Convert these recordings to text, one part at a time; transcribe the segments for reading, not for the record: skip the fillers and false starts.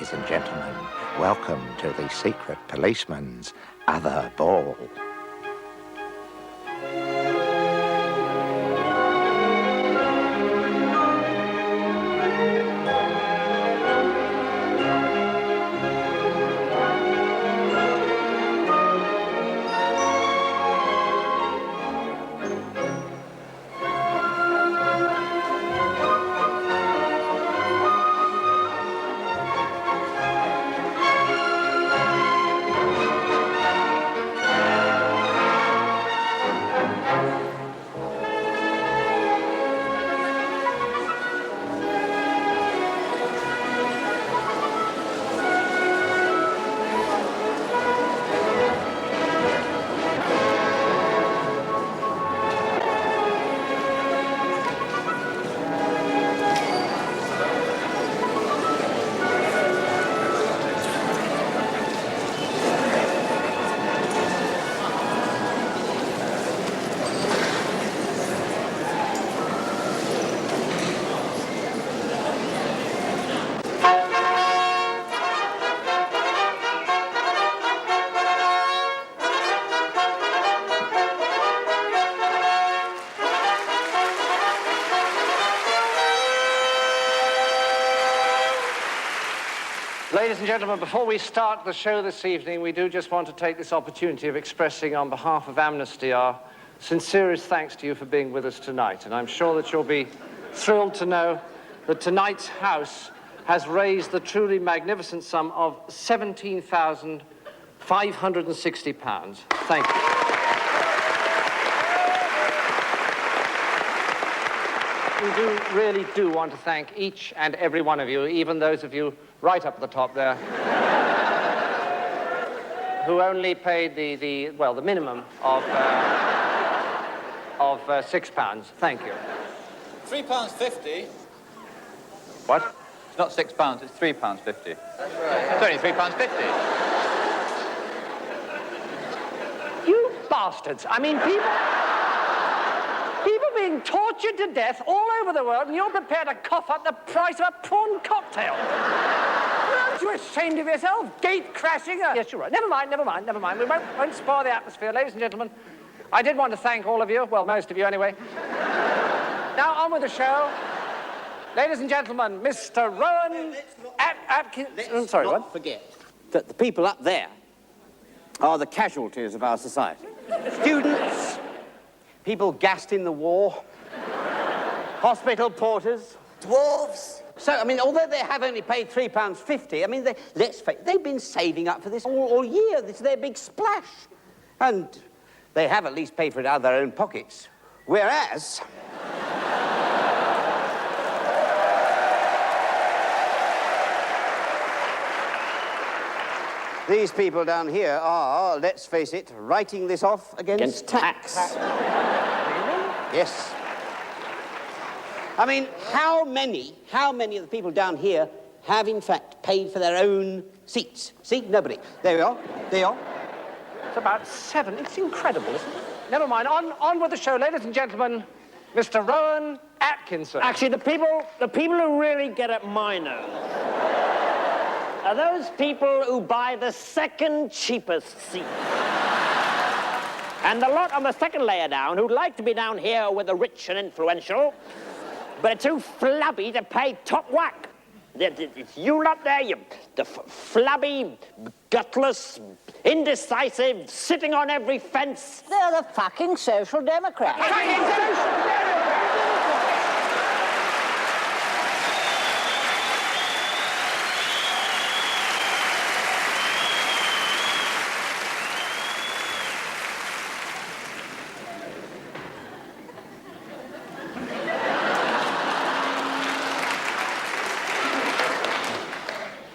Ladies and gentlemen, welcome to the Secret Policeman's Other Ball. Ladies and gentlemen, before we start the show this evening, we do just want to take this opportunity of expressing on behalf of Amnesty our sincerest thanks to you for being with us tonight. And I'm sure that you'll be thrilled to know that tonight's house has raised the truly magnificent sum of £17,560. Thank you. We really do want to thank each and every one of you, even those of you right up at the top there, who only paid the minimum of £6. Thank you. £3.50. What? It's not £6, it's £3.50. That's right. It's only £3.50. You bastards. I mean, people being tortured to death all over the world, and you're prepared to cough up the price of a prawn cocktail. Aren't you ashamed of yourself? Gate crashing? Yes, you're right. Never mind. We won't spoil the atmosphere. Ladies and gentlemen, I did want to thank all of you. Well, most of you anyway. Now, on with the show. Ladies and gentlemen, Mr. Rowan Atkins... Let's not forget that the people up there are the casualties of our society. Students, people gassed in the war, hospital porters, dwarves. So, I mean, although they have only paid £3.50, I mean, let's face it, they've been saving up for this all year. This is their big splash. And they have at least paid for it out of their own pockets. Whereas... these people down here are, let's face it, writing this off against tax. Yes. I mean, how many of the people down here have, in fact, paid for their own seats? See, nobody. There we are. They are. It's about 7. It's incredible, isn't it? Never mind. On with the show, ladies and gentlemen. Mr. Rowan Atkinson. Actually, the people who really get at my nerves are those people who buy the second cheapest seat. And the lot on the second layer down who'd like to be down here with the rich and influential, but are too flabby to pay top whack. It's you lot there, the flabby, gutless, indecisive, sitting on every fence. They're the fucking Social Democrats. Fucking Social Democrats!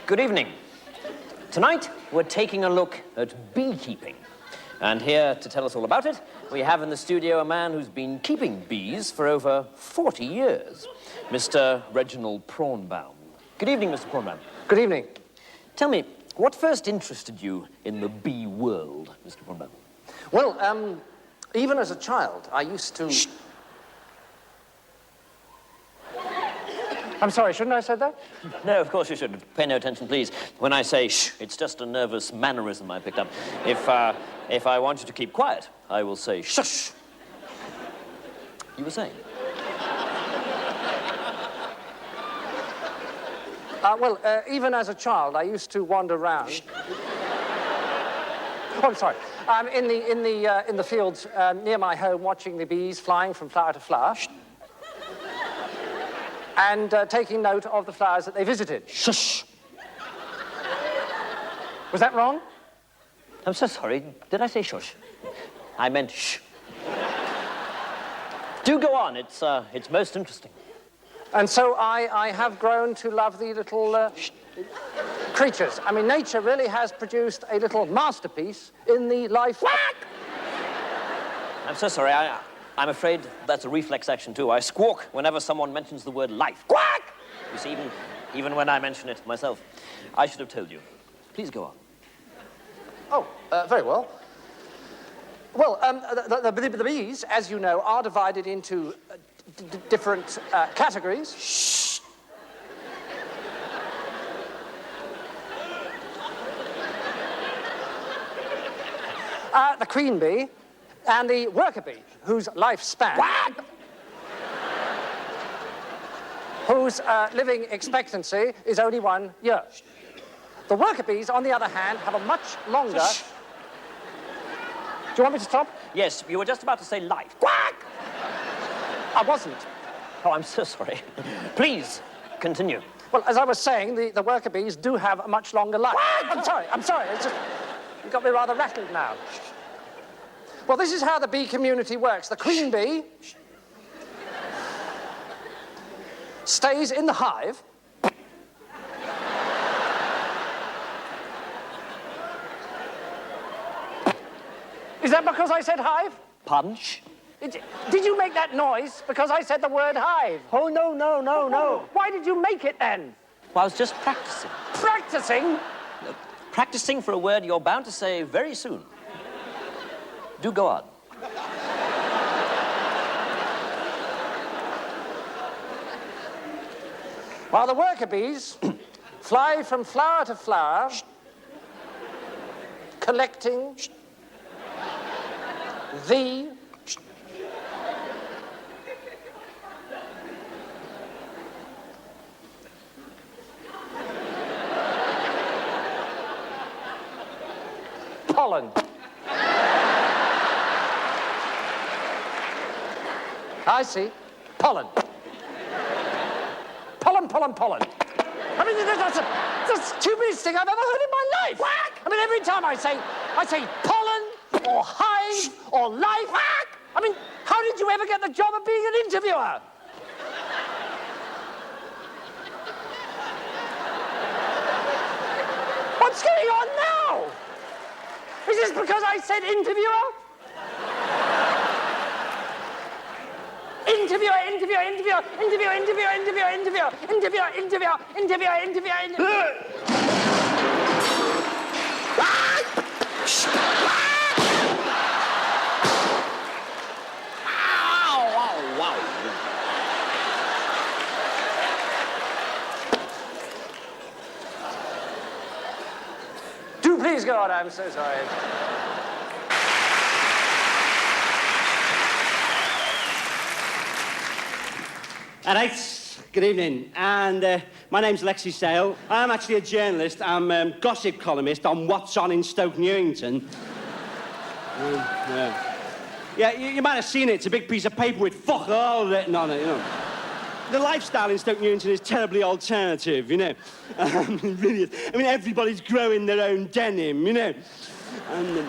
Good evening. Tonight, we're taking a look at beekeeping. And here to tell us all about it, we have in the studio a man who's been keeping bees for over 40 years, Mr. Reginald Prawnbaum. Good evening, Mr. Prawnbaum. Good evening. Tell me, what first interested you in the bee world, Mr. Prawnbaum? Well, even as a child, I used to... I'm sorry, shouldn't I have said that? No, of course you shouldn't. Pay no attention, please. When I say shh, it's just a nervous mannerism I picked up. If I want you to keep quiet, I will say shush. You were saying? Well, even as a child, I used to wander around. Oh, I'm sorry. In the fields near my home, watching the bees flying from flower to flower, and taking note of the flowers that they visited. Shush. Was that wrong? I'm so sorry. Did I say shush? I meant shh. Do go on. It's most interesting. And so I have grown to love the little creatures. I mean, nature really has produced a little masterpiece in the life... Quack! I'm so sorry. I'm afraid that's a reflex action, too. I squawk whenever someone mentions the word life. Quack! You see, even when I mention it myself. I should have told you. Please go on. Oh, very well. Well, the bees, as you know, are divided into different categories. Shh. The queen bee and the worker bee, whose lifespan, whose living expectancy is only 1 year. The worker bees, on the other hand, have a much longer... Shh. Do you want me to stop? Yes, you were just about to say life. Quack! I wasn't. Oh, I'm so sorry. Please, continue. Well, as I was saying, the worker bees do have a much longer life. Quack! I'm sorry. It's just... You've got me rather rattled now. Well, this is how the bee community works. The queen bee stays in the hive. Is that because I said hive? Pardon? Did you make that noise because I said the word hive? Oh, no. Why did you make it then? Well, I was just practicing. Practicing? Practicing for a word you're bound to say very soon. Do go on. While the worker bees fly from flower to flower, collecting the pollen. I see. Pollen. Pollen. I mean, that's the stupidest thing I've ever heard in my life. Whack! I mean, every time I say pollen or hive or life. Whack! I mean, how did you ever get the job of being an interviewer? What's going on now? Is this because I said interviewer? Interviewer. Wow. Do please go on, I'm so sorry. All right, good evening. And my name's Lexi Sale. I'm actually a journalist. I'm a gossip columnist on What's On in Stoke Newington. Yeah, you might have seen it. It's a big piece of paper with fuck all written on it, you know. The lifestyle in Stoke Newington is terribly alternative, you know. It really is. I mean, everybody's growing their own denim, you know. And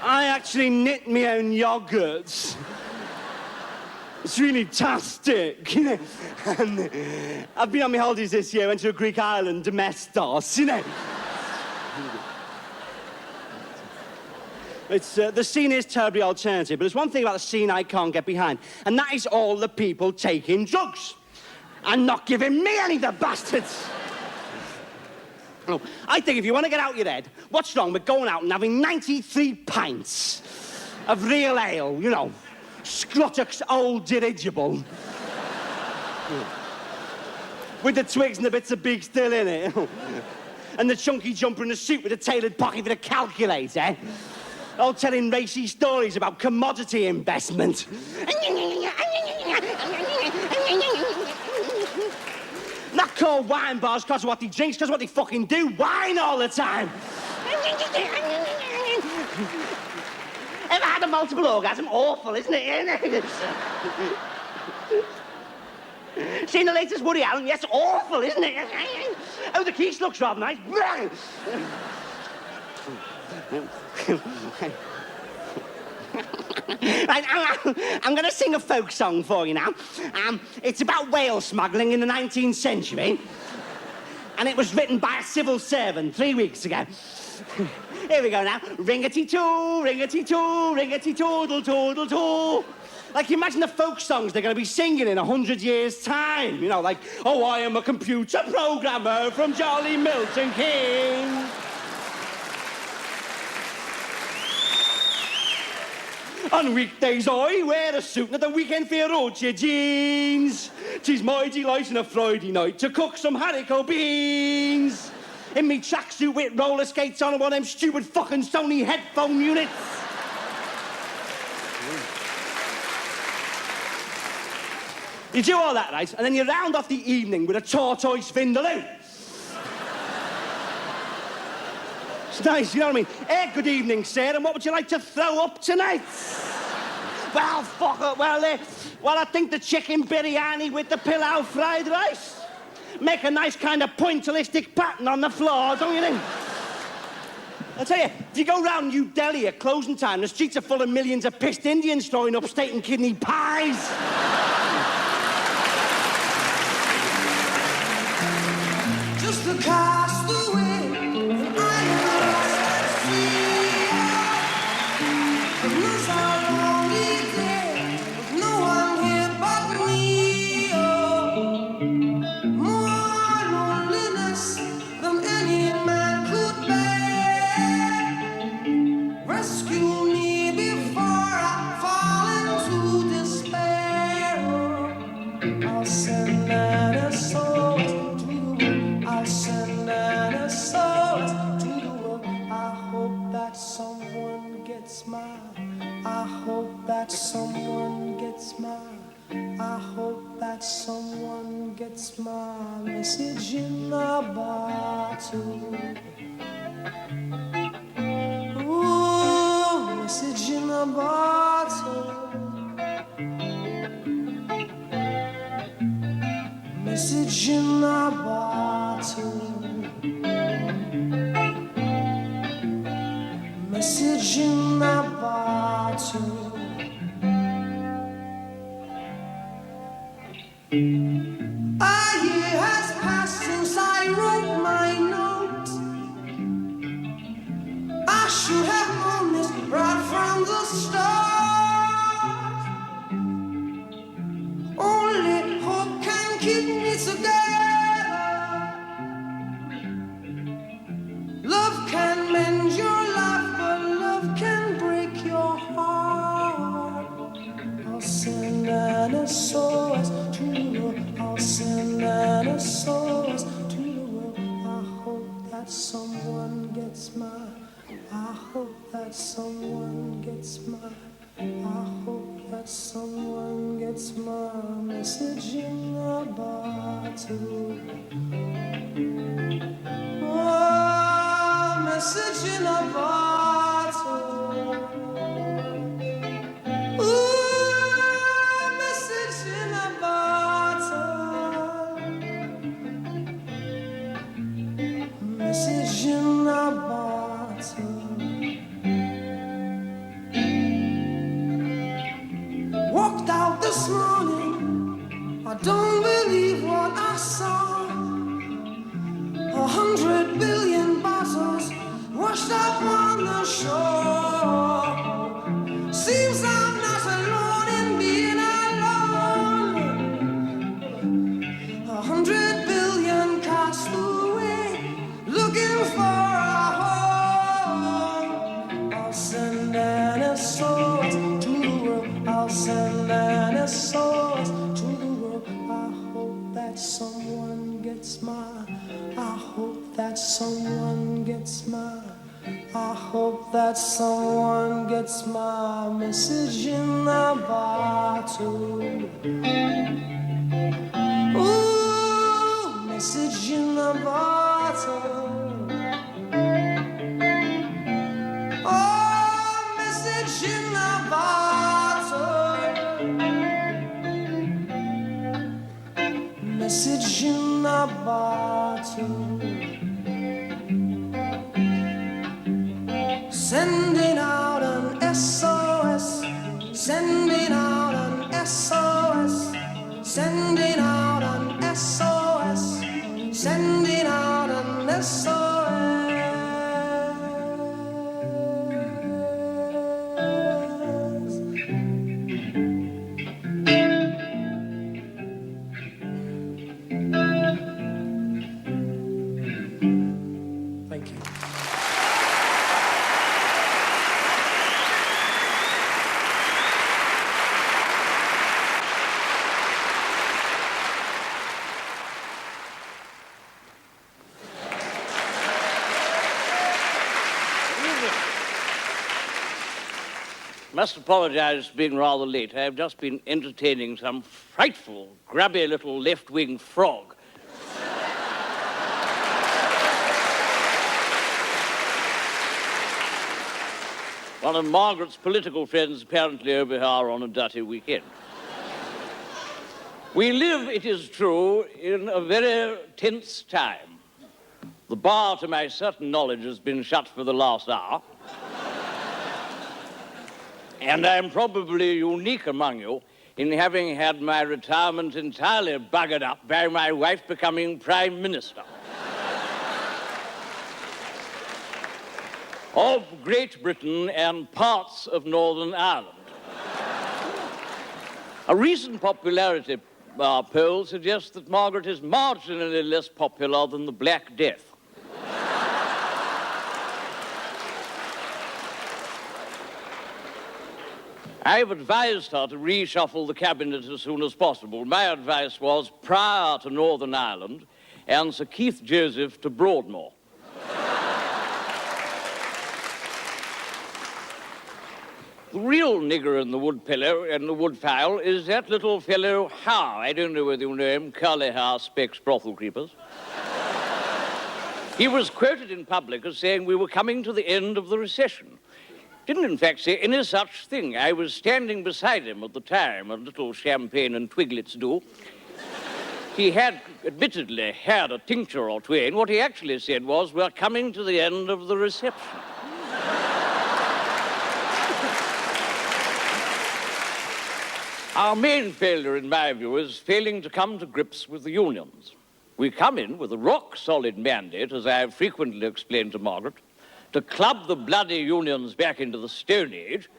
I actually knit my own yogurts. It's really tastic, you know. And I've been on my holidays this year, went to a Greek island, Domestos, you know. It's, the scene is terribly alternative, but there's one thing about the scene I can't get behind, and that is all the people taking drugs and not giving me any, the bastards. Oh, I think if you want to get out your head, what's wrong with going out and having 93 pints of real ale, you know, Scrottock's old dirigible, With the twigs and the bits of beak still in it. And the chunky jumper in the suit with a tailored pocket for the calculator. All telling racy stories about commodity investment. Not called wine bars because of what he drinks, because what they fucking do. Wine all the time. Ever had a multiple orgasm? Awful, isn't it? Seen the latest Woody Allen? Yes, awful, isn't it? Oh, the quiche looks rather nice. Right, I'm going to sing a folk song for you now. It's about whale smuggling in the 19th century. And it was written by a civil servant 3 weeks ago. Here we go now. Ring-a-tee-too, ring-a-tee-too, ring-a-tee-toodle, toodle, too. Like, imagine the folk songs they're going to be singing in 100 years' time. You know, like, oh, I am a computer programmer from Jolly Milton Keynes. On weekdays, I wear a suit, and at the weekend, Ferrucci jeans. 'Tis my delight on a Friday night to cook some haricot beans. In me tracksuit with roller skates on and one of them stupid fucking Sony headphone units. You do all that, right? And then you round off the evening with a tortoise vindaloo. It's nice, you know what I mean? Hey, good evening, sir, and what would you like to throw up tonight? Well, fuck it, well, I think the chicken biryani with the pilau fried rice. Make a nice kind of pointillistic pattern on the floor, don't you think? I'll tell you, if you go round New Delhi at closing time, the streets are full of millions of pissed Indians throwing up steak and kidney pies. Just a castaway. Someone gets my message in a bottle. Ooh, message in a bottle. Message in a bottle. Message in a bottle. A year has passed since I wrote my note. I should have known this right from the start. Only hope can keep me together. Love can mend your life, but love can break your heart. I'll send an SOS. I'll send an SOS to the world. I hope that someone gets mine. I hope that someone gets mine. I hope that someone gets my message in a bottle. Oh, message in a bottle. Ooh. Message in a bottle. Walked out this morning, I don't believe what I saw. 100 billion bottles washed up on the shore. Seems I'm not alone in being alone. 100 billion cast away, looking for a home. I'll send an SOS to the world. I'll send an SOS to the world. I hope someone gets my, I hope that someone gets my message in a bottle. Ooh, message in a bottle. Oh, message in a bottle. Message in a bottle. Sending out an SOS, sending out an SOS, sending out an SOS, sending out an SOS. Thank you. Must apologize for being rather late. I have just been entertaining some frightful, grubby little left-wing frog. One of Margaret's political friends apparently over here on a dirty weekend. We live, it is true, in a very tense time. The bar, to my certain knowledge, has been shut for the last hour. And I'm probably unique among you in having had my retirement entirely buggered up by my wife becoming Prime Minister of Great Britain and parts of Northern Ireland. A recent popularity poll suggests that Margaret is marginally less popular than the Black Death. I've advised her to reshuffle the cabinet as soon as possible. My advice was Pryor to Northern Ireland and Sir Keith Joseph to Broadmoor. The real nigger in the woodpillow and the woodfile is that little fellow Howe. I don't know whether you know him, curly hair, specs, brothel creepers. He was quoted in public as saying we were coming to the end of the recession. Didn't in fact say any such thing. I was standing beside him at the time, a little champagne and twiglets do. He had admittedly had a tincture or twain. What he actually said was, we're coming to the end of the reception. Our main failure, in my view, is failing to come to grips with the unions. We come in with a rock-solid mandate, as I have frequently explained to Margaret, to club the bloody unions back into the Stone Age.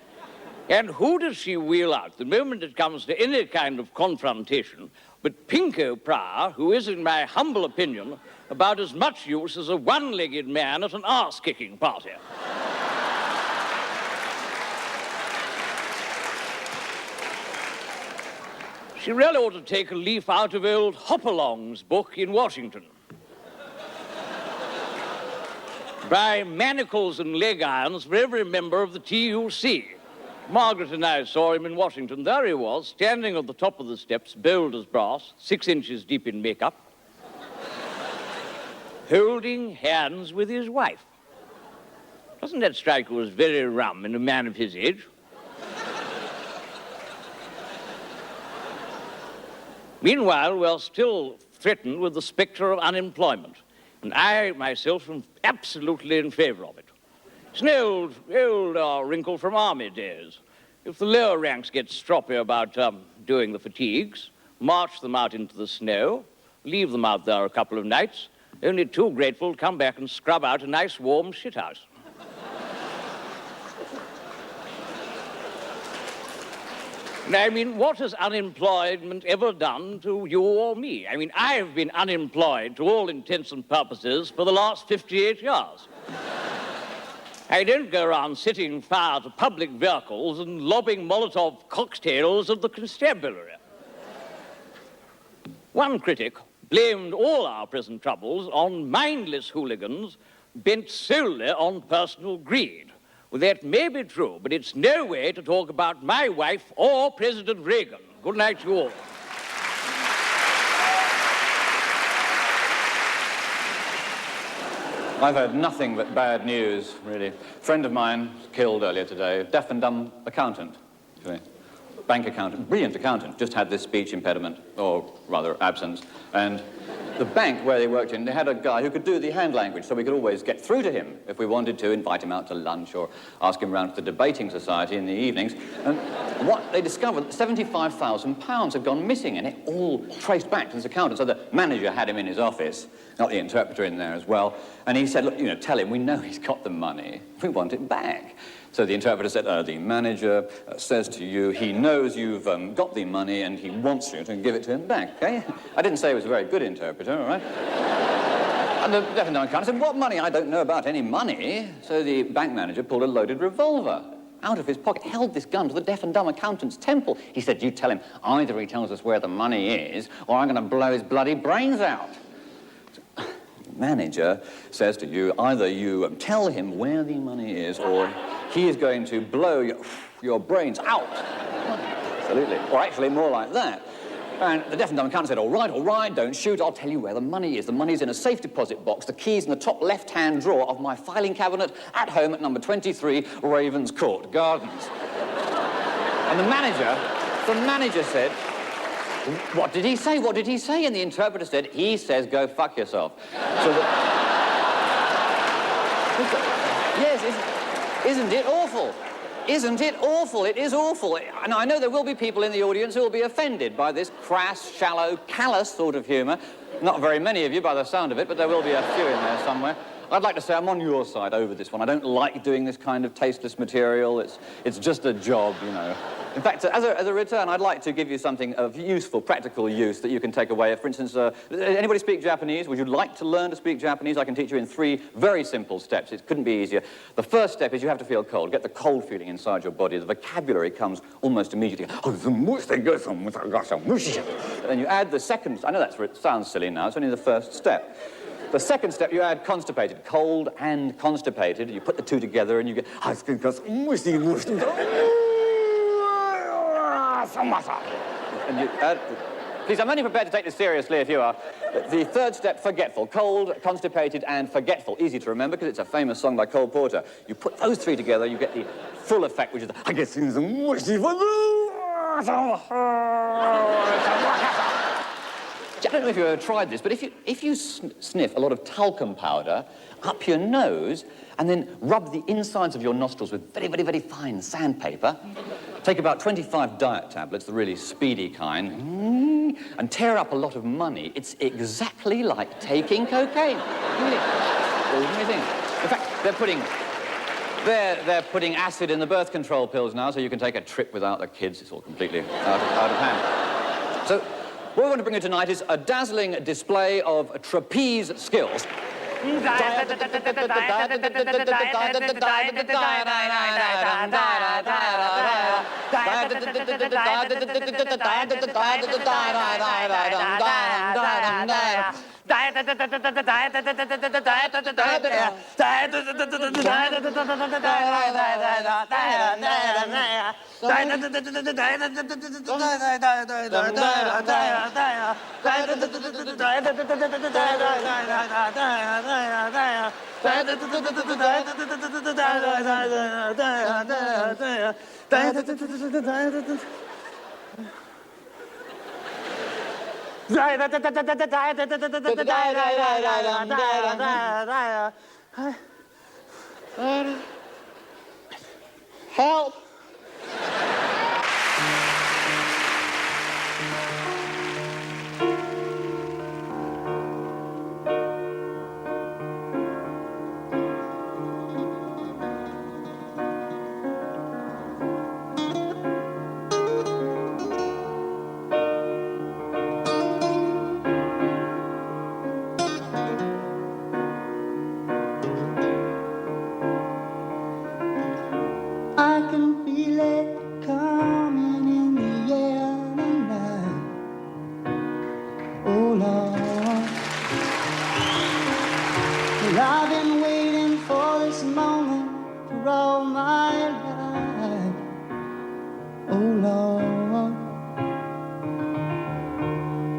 And who does she wheel out the moment it comes to any kind of confrontation but Pinko Pryor, who is, in my humble opinion, about as much use as a one-legged man at an arse-kicking party. She really ought to take a leaf out of old Hopalong's book in Washington. Buy manacles and leg irons for every member of the TUC. Margaret and I saw him in Washington. There he was, standing at the top of the steps, bold as brass, 6 inches deep in makeup, holding hands with his wife. Doesn't that strike you as very rum in a man of his age? Meanwhile, we're still threatened with the spectre of unemployment. And I, myself, am absolutely in favor of it. It's an old wrinkle from army days. If the lower ranks get stroppy about doing the fatigues, march them out into the snow, leave them out there a couple of nights, only too grateful to come back and scrub out a nice warm shithouse. Now, I mean, what has unemployment ever done to you or me? I mean, I have been unemployed to all intents and purposes for the last 58 years. I don't go around setting fire to public vehicles and lobbing Molotov cocktails at the constabulary. One critic, blamed all our present troubles on mindless hooligans bent solely on personal greed. Well, that may be true, but it's no way to talk about my wife or President Reagan. Good night to you all. I've heard nothing but bad news, really. A friend of mine was killed earlier today, deaf and dumb accountant, actually. Bank accountant, brilliant accountant, just had this speech impediment, or rather absence, and the bank where they worked in, they had a guy who could do the hand language, so we could always get through to him if we wanted to invite him out to lunch or ask him round to the debating society in the evenings. And what they discovered, £75,000 had gone missing, and it all traced back to this accountant. So the manager had him in his office, got the interpreter in there as well, and he said, look, you know, tell him, we know he's got the money, we want it back. So the interpreter said, the manager says to you, he knows you've got the money and he wants you to give it to him back, okay? I didn't say he was a very good interpreter, all right? And the deaf and dumb accountant said, what money? I don't know about any money. So the bank manager pulled a loaded revolver out of his pocket, held this gun to the deaf and dumb accountant's temple. He said, you tell him, either he tells us where the money is, or I'm going to blow his bloody brains out. Manager says to you, either you tell him where the money is, or he is going to blow your brains out. Absolutely. Or actually more like that. And the deaf and dumb accountant said, all right, don't shoot, I'll tell you where the money is. The money's in a safe deposit box. The key's in the top left-hand drawer of my filing cabinet at home at number 23, Ravens Court Gardens. And the manager said, what did he say? What did he say? And the interpreter said, he says, go fuck yourself. So yes, isn't it awful? Isn't it awful? It is awful. And I know there will be people in the audience who will be offended by this crass, shallow, callous sort of humour. Not very many of you by the sound of it, but there will be a few in there somewhere. I'd like to say I'm on your side over this one. I don't like doing this kind of tasteless material. It's just a job, you know. In fact, as a return, I'd like to give you something of useful, practical use that you can take away. For instance, anybody speak Japanese? Would you like to learn to speak Japanese? I can teach you in 3 very simple steps. It couldn't be easier. The first step is you have to feel cold. Get the cold feeling inside your body. The vocabulary comes almost immediately. And then you add the second. I know it sounds silly now. It's only the first step. The second step, you add constipated. Cold and constipated. You put the two together and you get... And you add... Please, I'm only prepared to take this seriously if you are. The third step, forgetful. Cold, constipated, and forgetful. Easy to remember because it's a famous song by Cole Porter. You put those 3 together, you get the full effect, which is... I don't know if you've ever tried this, but if you sniff a lot of talcum powder up your nose and then rub the insides of your nostrils with very, very, very fine sandpaper, take about 25 diet tablets, the really speedy kind, and tear up a lot of money, it's exactly like taking cocaine. Really. What do you think? In fact, they're putting acid in the birth control pills now, so you can take a trip without the kids. It's all completely out of hand. So, what we want to bring you tonight is a dazzling display of trapeze skills. Help! I can Well, I've been waiting for this moment for all my life. Oh Lord,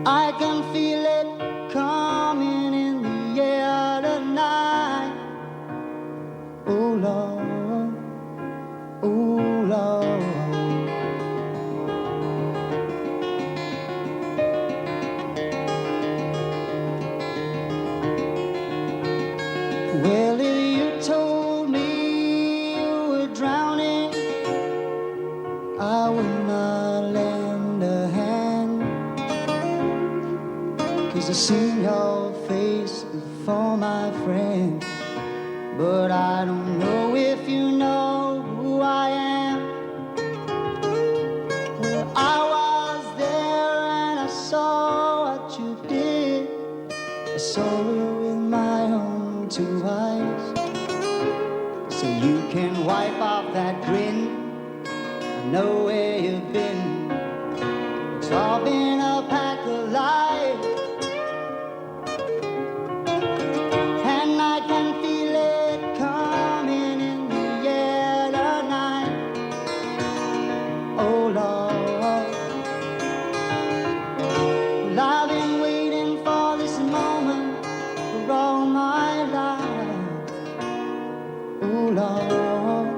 I can feel it coming in the air tonight. Oh Lord, oh Lord. Well, if you told me you were drowning, I would not lend a hand. 'Cause I've seen your face before, my friend. But I don't know if you know who I am. Well, I was there and I saw what you did. I saw it with my own two eyes. So you can wipe off that grin. I know where you've been. It's all been a pack of lies. And I can feel it coming in the air tonight. Oh Lord, well, I've been waiting for this moment for all my life. Oh Lord,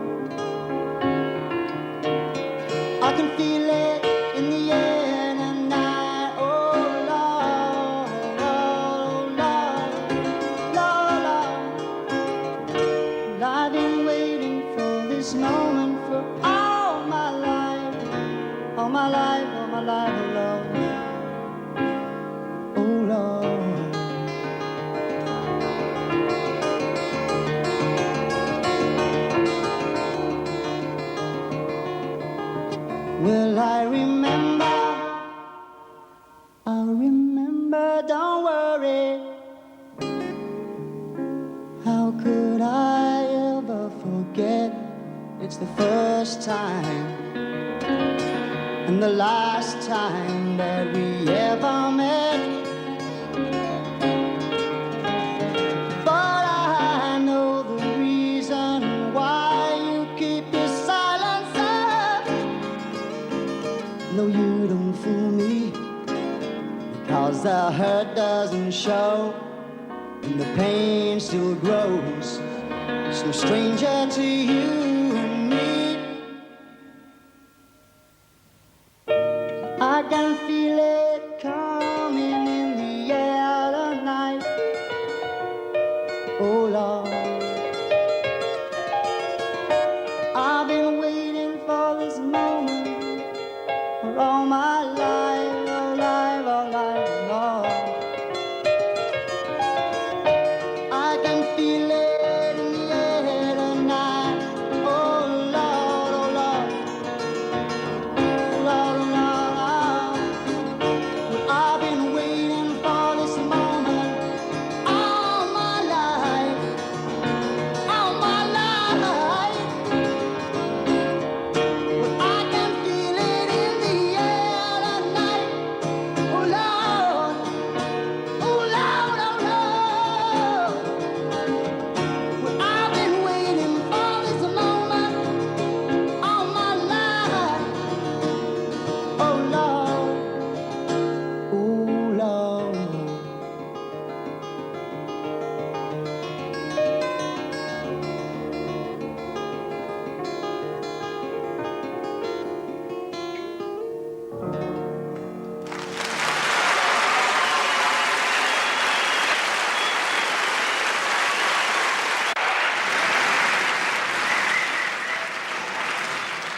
I can feel it in the air tonight. Oh Lord, oh Lord, Lord, Lord. Well, I've been waiting for this moment for all my life, all my life, all my life, oh Lord, oh Lord. Well, I remember, don't worry. How could I ever forget? It's the first time and the last time that we ever met. But I know the reason why you keep your silence up. No, you don't fool me, because the hurt doesn't show and the pain still grows. It's no stranger to you and me. I can feel it coming in the air tonight. Oh Lord, I've been waiting for this moment for all my life, oh life, oh life, Lord. I can feel it in the air tonight. Oh Lord, oh Lord, oh Lord, oh Lord. Well, I've been waiting for this moment all my life, all my life. Well, I can feel it in the air tonight. Oh Lord, oh Lord, oh Lord. Well, I've been waiting for this moment all my life. Oh Lord, oh Lord.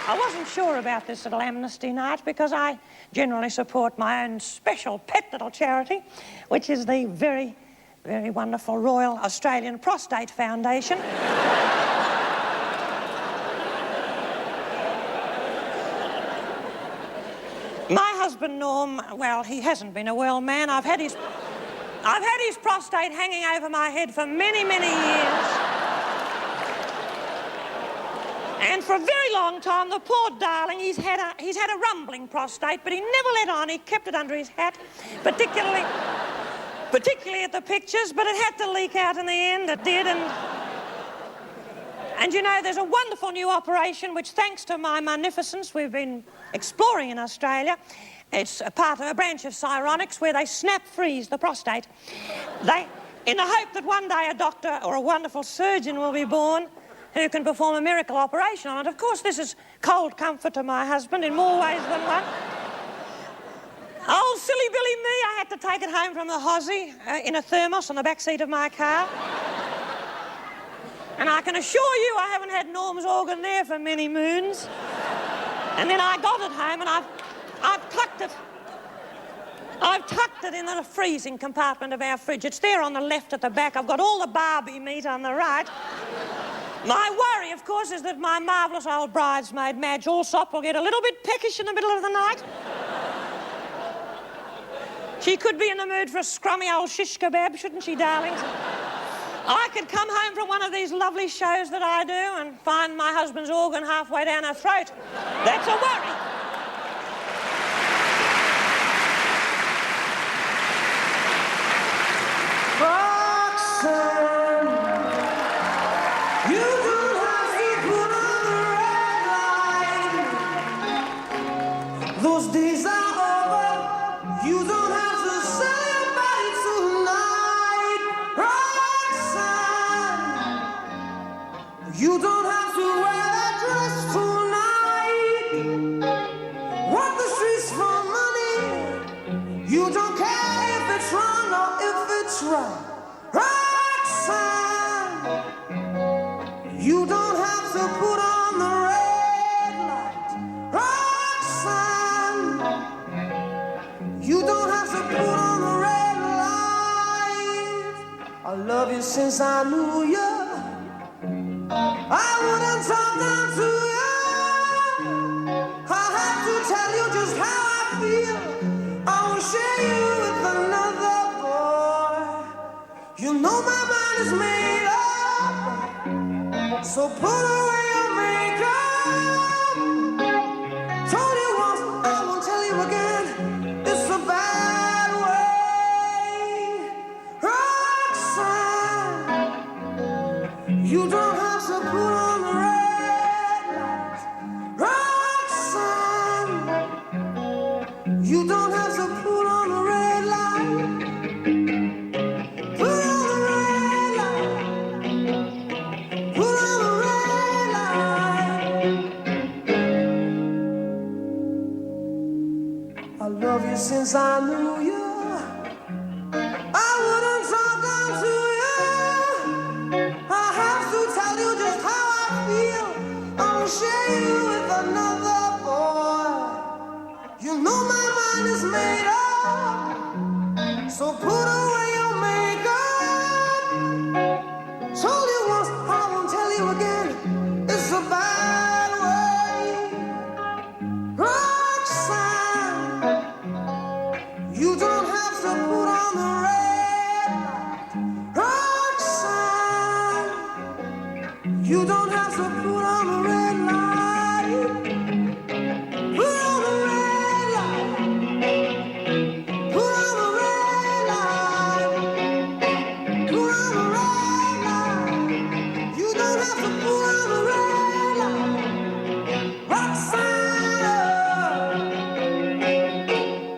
I wasn't sure about this little amnesty night because I generally support my own special pet little charity, which is the very, very wonderful Royal Australian Prostate Foundation. My husband, Norm, well, he hasn't been a well man. I've had his prostate hanging over my head for many, many years. And for a very long time, the poor darling, he's had a rumbling prostate, but he never let on. He kept it under his hat, particularly particularly at the pictures, but it had to leak out in the end. It did, and you know, there's a wonderful new operation which, thanks to my munificence, we've been exploring in Australia. It's a branch of psionics where they snap-freeze the prostate. In the hope that one day a doctor or a wonderful surgeon will be born who can perform a miracle operation on it. Of course, this is cold comfort to my husband in more ways than one. Old silly Billy me, I had to take it home from the Hossie in a thermos on the back seat of my car. And I can assure you I haven't had Norm's organ there for many moons. And then I got it home and I've tucked it. I've tucked it in the freezing compartment of our fridge. It's there on the left at the back. I've got all the Barbie meat on the right. My worry, of course, is that my marvellous old bridesmaid, Madge Allsop, will get a little bit peckish in the middle of the night. She could be in the mood for a scrummy old shish kebab, shouldn't she, darlings? I could come home from one of these lovely shows that I do and find my husband's organ halfway down her throat. That's a worry. Roxanne, you don't have to put on the red light. Those days are over. You don't have to say your body tonight. Roxanne, you don't have to wear that dress tonight. Walk the streets for money. You don't care if it's wrong or if it's right. Roxanne, you don't have to put on the red light. Roxanne, you don't have to put on the red light. I love you since I knew you. I wouldn't talk down to you. I have to tell you just how I feel. I will share you with another boy. You know my mind is made up, so put away your makeup. Told you once, I won't tell you again. It's a bad way. Roxanne, you don't have to put on the red light. Roxanne, you don't have to put on the red light. Put on the red light. Put on the red light. I love you since I knew you. I wouldn't talk down to you. I have to tell you just how I feel. I will share you with another boy. You know my mind is made up, so put away your makeup. Told you once, I won't tell you again. It's a bad way. Roxanne, you don't have to put on the red light. Roxanne, you don't have to put on the red light. Put on the red light. Put on the red light. Put on the red light. You don't have to put on the red light. Roxanne,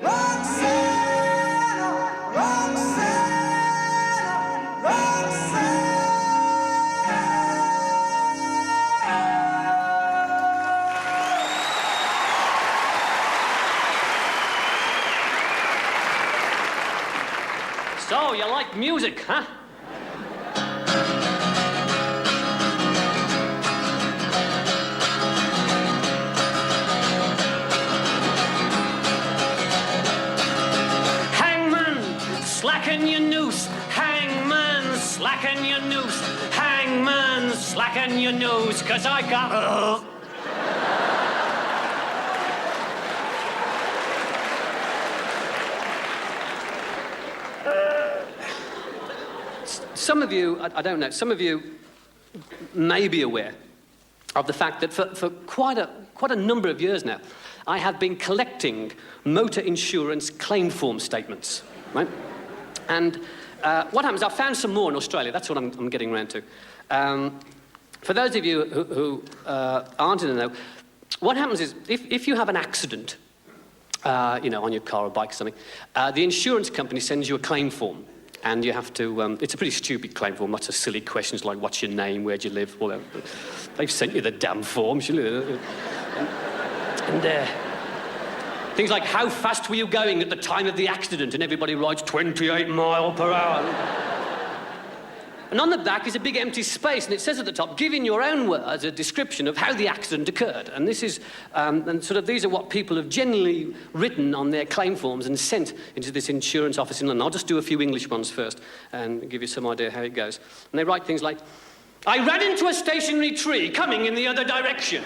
Roxanne, Roxanne, Roxanne. So, you like music, huh? Hangman, slacken your noose. Hangman, slacken your noose. Hangman, slacken your noose, 'cause I got... Some of you, I don't know, some of you may be aware of the fact that for quite a number of years now, I have been collecting motor insurance claim form statements, right? And what happens, I found some more in Australia. That's what I'm getting around to. For those of you who aren't in the know, what happens is if you have an accident, you know, on your car or bike or something, the insurance company sends you a claim form. And you have to, it's a pretty stupid claim form, lots of silly questions like what's your name, where do you live, all that. They've sent you the damn form, and things like how fast were you going at the time of the accident, and everybody writes 28 miles per hour. And on the back is a big empty space, and it says at the top, give in your own words a description of how the accident occurred. And this is, and sort of these are what people have generally written on their claim forms and sent into this insurance office in London. I'll just do a few English ones first and give you some idea how it goes. And they write things like, I ran into a stationary tree coming in the other direction.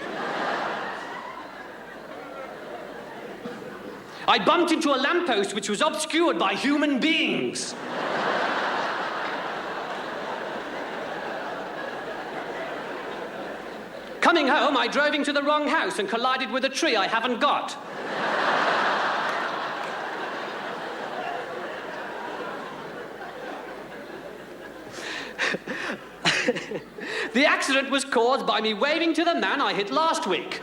I bumped into a lamppost which was obscured by human beings. Coming home, I drove into the wrong house and collided with a tree I haven't got. The accident was caused by me waving to the man I hit last week.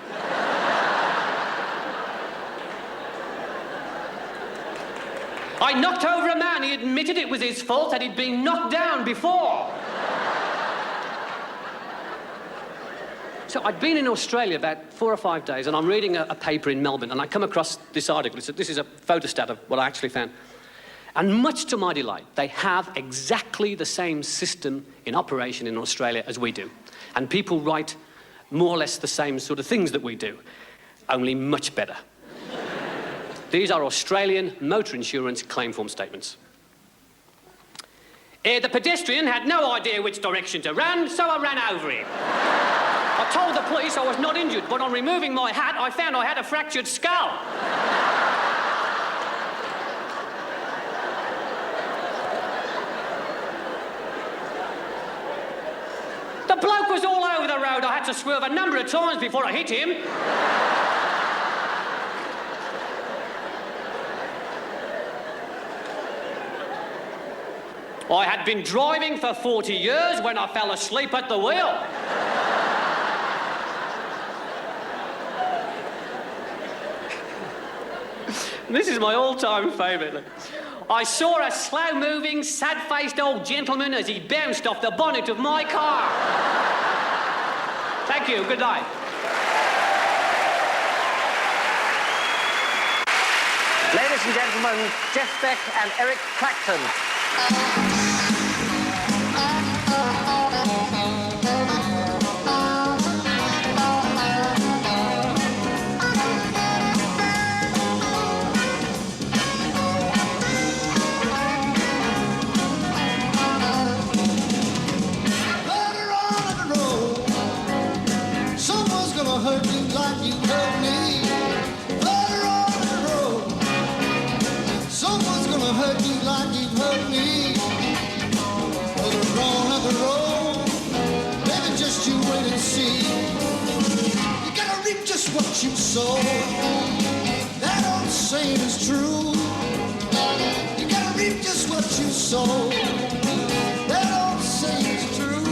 I knocked over a man. He admitted it was his fault, that he'd been knocked down before. So I'd been in Australia about 4 or 5 days, and I'm reading a paper in Melbourne, and I come across this article. This is a photostat of what I actually found. And much to my delight, they have exactly the same system in operation in Australia as we do. And people write more or less the same sort of things that we do, only much better. These are Australian motor insurance claim form statements. The pedestrian had no idea which direction to run, so I ran over him. I told the police I was not injured, but on removing my hat, I found I had a fractured skull. The bloke was all over the road. I had to swerve a number of times before I hit him. I had been driving for 40 years when I fell asleep at the wheel. This is my all-time favourite. I saw a slow-moving, sad-faced old gentleman as he bounced off the bonnet of my car. Thank you. Good night. Ladies and gentlemen, Jeff Beck and Eric Clapton. What you sow, that old saying is true. You gotta reap just what you sow, that old saying is true.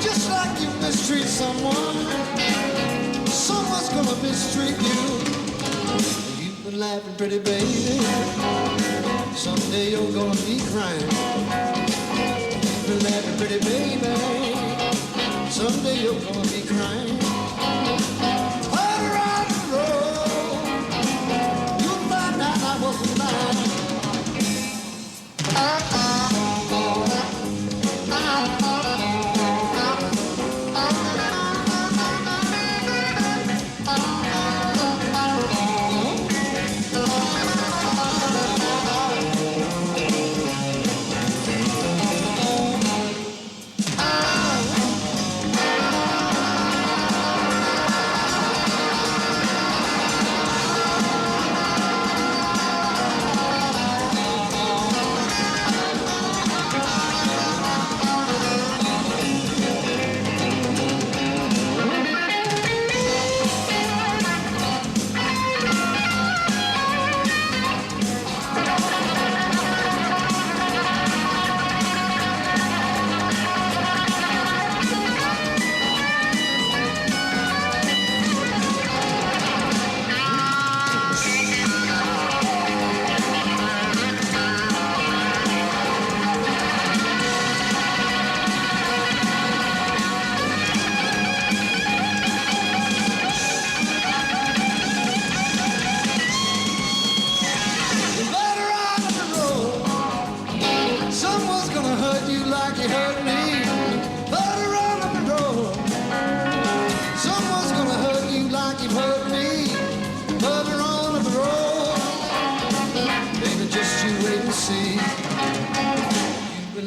Just like you mistreat someone, someone's gonna mistreat you. You've been laughing pretty, baby, someday you're gonna be crying. You've been laughing pretty, baby, someday you're gonna be crying.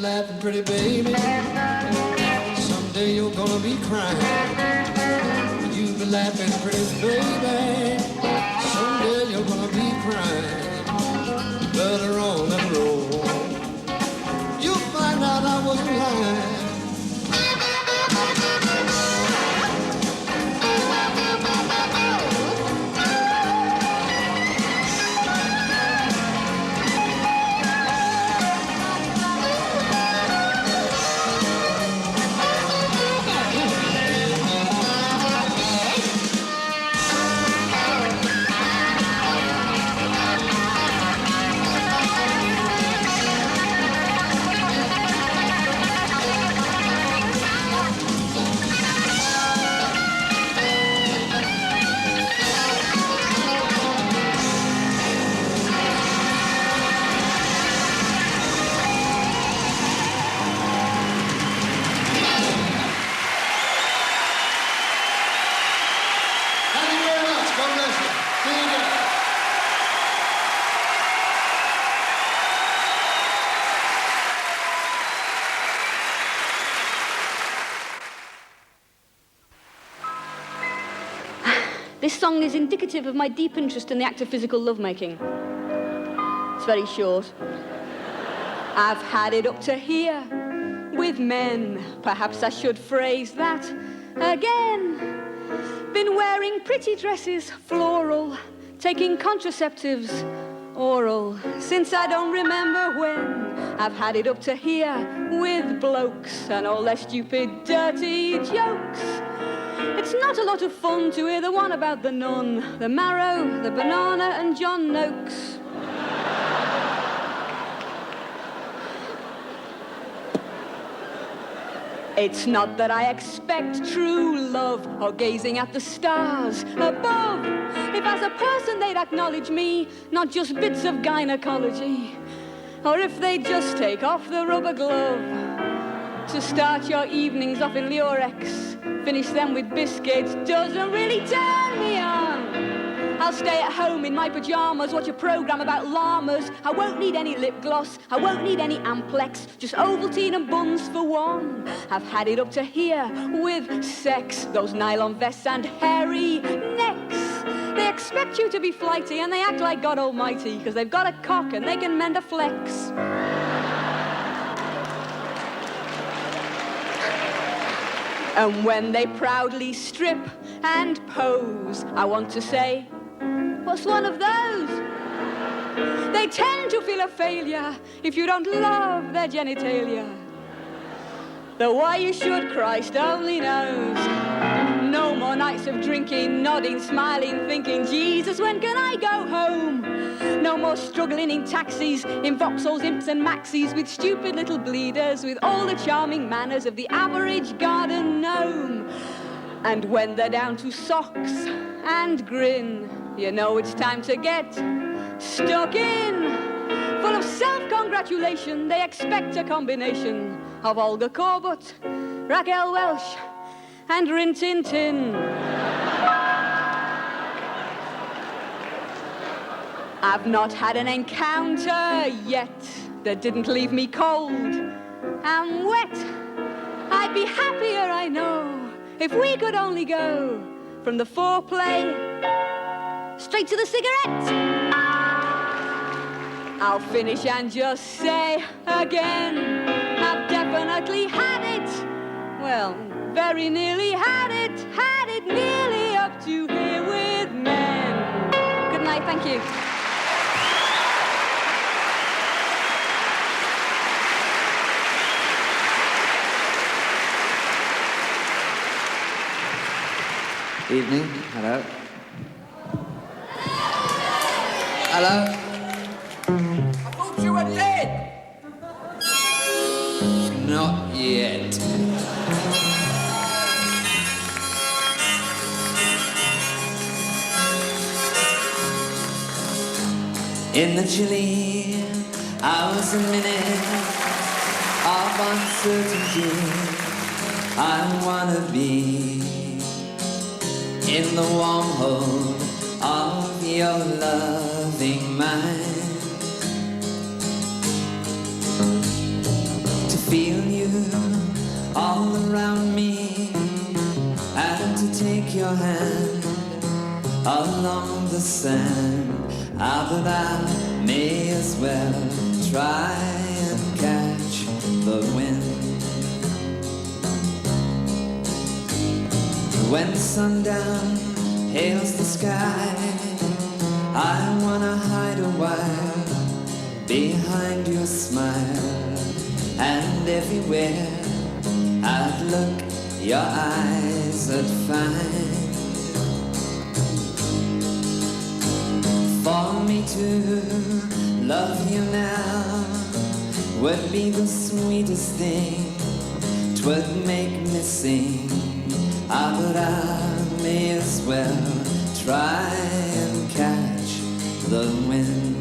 laughing, pretty baby. Someday you're gonna be crying. You be laughing, pretty baby. Someday you're gonna be crying. Later on down the road, you'll find out I wasn't lying. This song is indicative of my deep interest in the act of physical lovemaking. It's very short. I've had it up to here with men. Perhaps I should phrase that again. Been wearing pretty dresses, floral, taking contraceptives, oral, since I don't remember when. I've had it up to here with blokes and all their stupid, dirty jokes. It's not a lot of fun to hear the one about the nun, the marrow, the banana, and John Noakes. It's not that I expect true love or gazing at the stars above. If as a person they'd acknowledge me, not just bits of gynecology. Or if they'd just take off the rubber glove to start your evenings off in Lurex, finish them with biscuits, doesn't really turn me on. I'll stay at home in my pajamas, watch a program about llamas. I won't need any lip gloss, I won't need any Amplex, just Ovaltine and buns for one. I've had it up to here with sex, those nylon vests and hairy necks. They expect you to be flighty and they act like God Almighty, because they've got a cock and they can mend a flex. And when they proudly strip and pose, I want to say, what's one of those? They tend to feel a failure if you don't love their genitalia. Though why you should, Christ only knows. No more nights of drinking, nodding, smiling, thinking, Jesus, when can I go home? No more struggling in taxis, in Vauxhalls, Imps and Maxis, with stupid little bleeders, with all the charming manners of the average garden gnome. And when they're down to socks and grin, you know it's time to get stuck in. Full of self-congratulation, they expect a combination of Olga Korbut, Raquel Welch, and Rin Tin Tin. I've not had an encounter yet that didn't leave me cold and wet. I'd be happier, I know, if we could only go from the foreplay straight to the cigarette. I'll finish and just say again, I've definitely had it. Well, very nearly had it nearly up to here with men. Good night, thank you. Evening, hello. Hello. I thought you were dead. Not yet. In the chilly hours and minutes of uncertainty, I wanna be in the warm hold of your loving mind, to feel you all around me, and to take your hand along the sand. Ah, but I may as well try and catch the wind. When sundown hails the sky, I wanna hide a while behind your smile, and everywhere I'd look, your eyes I'd find. For me to love you now would be the sweetest thing, 'twould make me sing. Ah, but I may as well try and catch the wind.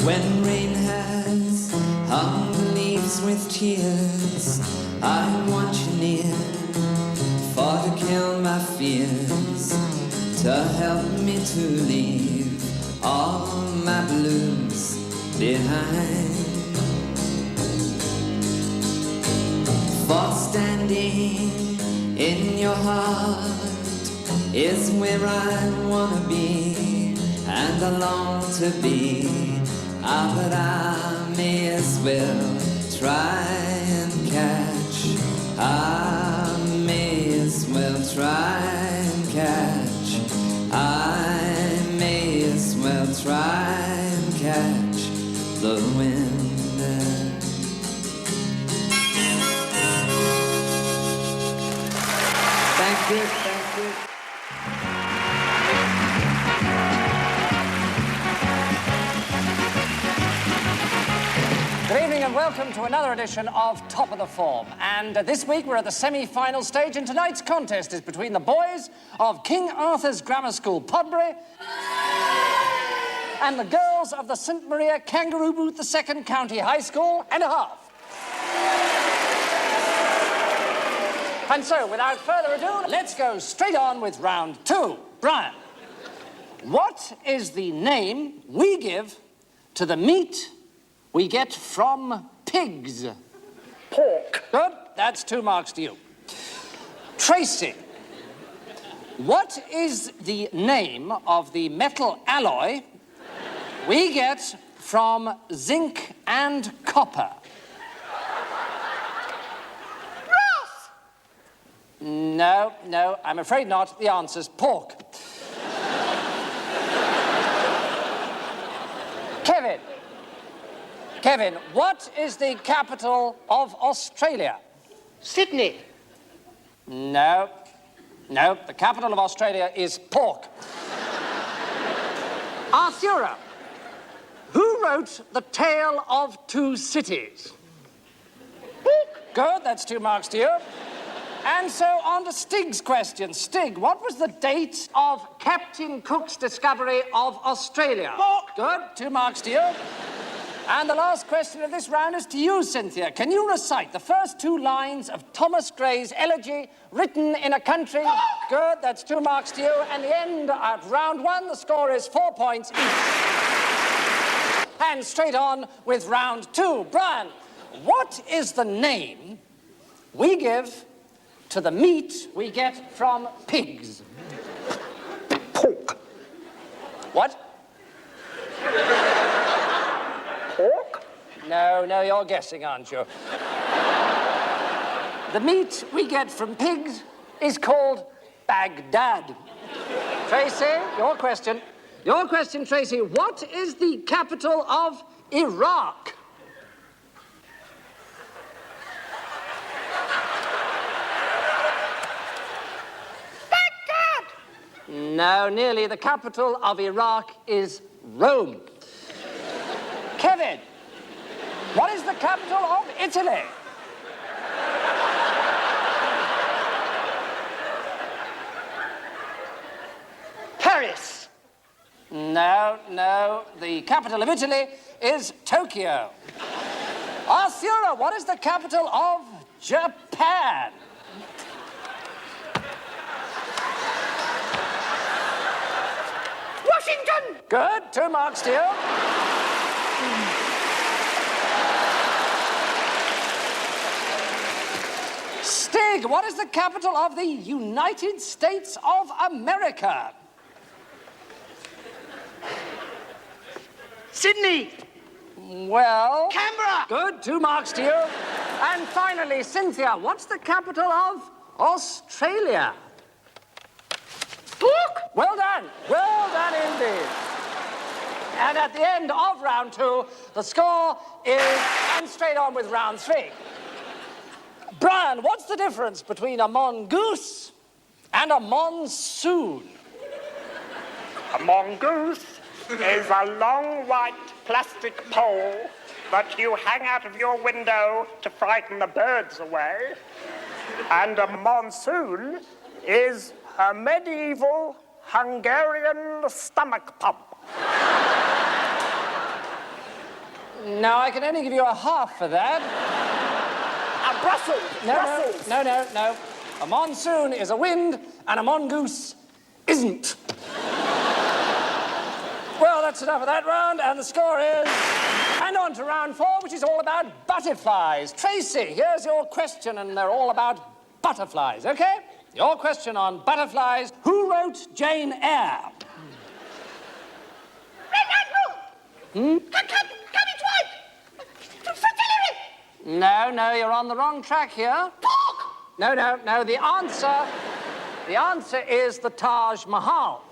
When rain has hung the leaves with tears, I want you near, for to kill my fears, to help me to leave all my blues behind. For standing in your heart is where I wanna be, and I long to be. Ah, but I may as well try and catch. I may as well try and catch. I may as well try and catch the wind. Thank you, thank you. Good evening and welcome to another edition of Top of the Form. And this week we're at the semi-final stage, and tonight's contest is between the boys of King Arthur's Grammar School, Podbury, and the girls of the St Maria Kangaroo Boot, the Second County High School and a half. And so, without further ado, let's go straight on with round two. Brian, what is the name we give to the meat we get from pigs? Pork. Good. That's 2 marks to you. Tracy, what is the name of the metal alloy we get from zinc and copper? Brass. No, I'm afraid not. The answer's pork. Kevin, what is the capital of Australia? Sydney. No, the capital of Australia is pork. Arthura, who wrote The Tale of Two Cities? Pork. Good, that's 2 marks to you. And so on to Stig's question. Stig, what was the date of Captain Cook's discovery of Australia? Pork. Good, 2 marks to you. And the last question of this round is to you, Cynthia. Can you recite the first 2 lines of Thomas Gray's elegy, written in a country? Good, that's 2 marks to you. And the end at round 1, the score is 4 points each. And straight on with round 2. Brian, what is the name we give to the meat we get from pigs? Pork. What? Pork? No, you're guessing, aren't you? The meat we get from pigs is called Baghdad. Tracy, your question. Your question, Tracy. What is the capital of Iraq? Baghdad. No, nearly. The capital of Iraq is Rome. Kevin, what is the capital of Italy? Paris. No, no. The capital of Italy is Tokyo. Arthur, what is the capital of Japan? Washington! Good. 2 marks to you. Stig, what is the capital of the United States of America? Sydney! Well... Canberra! Good. 2 marks to you. And finally, Cynthia, what's the capital of Australia? Pork! Well done. Well done indeed. And at the end of round 2, the score is... And straight on with round 3. Brian, what's the difference between a mongoose and a monsoon? A mongoose is a long white plastic pole that you hang out of your window to frighten the birds away. And a monsoon is a medieval Hungarian stomach pump. Now, I can only give you a half for that. Brussels! No. A monsoon is a wind, and a mongoose isn't. Well, that's enough of that round, and the score is... And on to round 4, which is all about butterflies. Tracy, here's your question, and they're all about butterflies, okay? Your question on butterflies. Who wrote Jane Eyre? Red Admiral! Cabbage White! No, you're on the wrong track here. Pork! No, the answer is the Taj Mahal.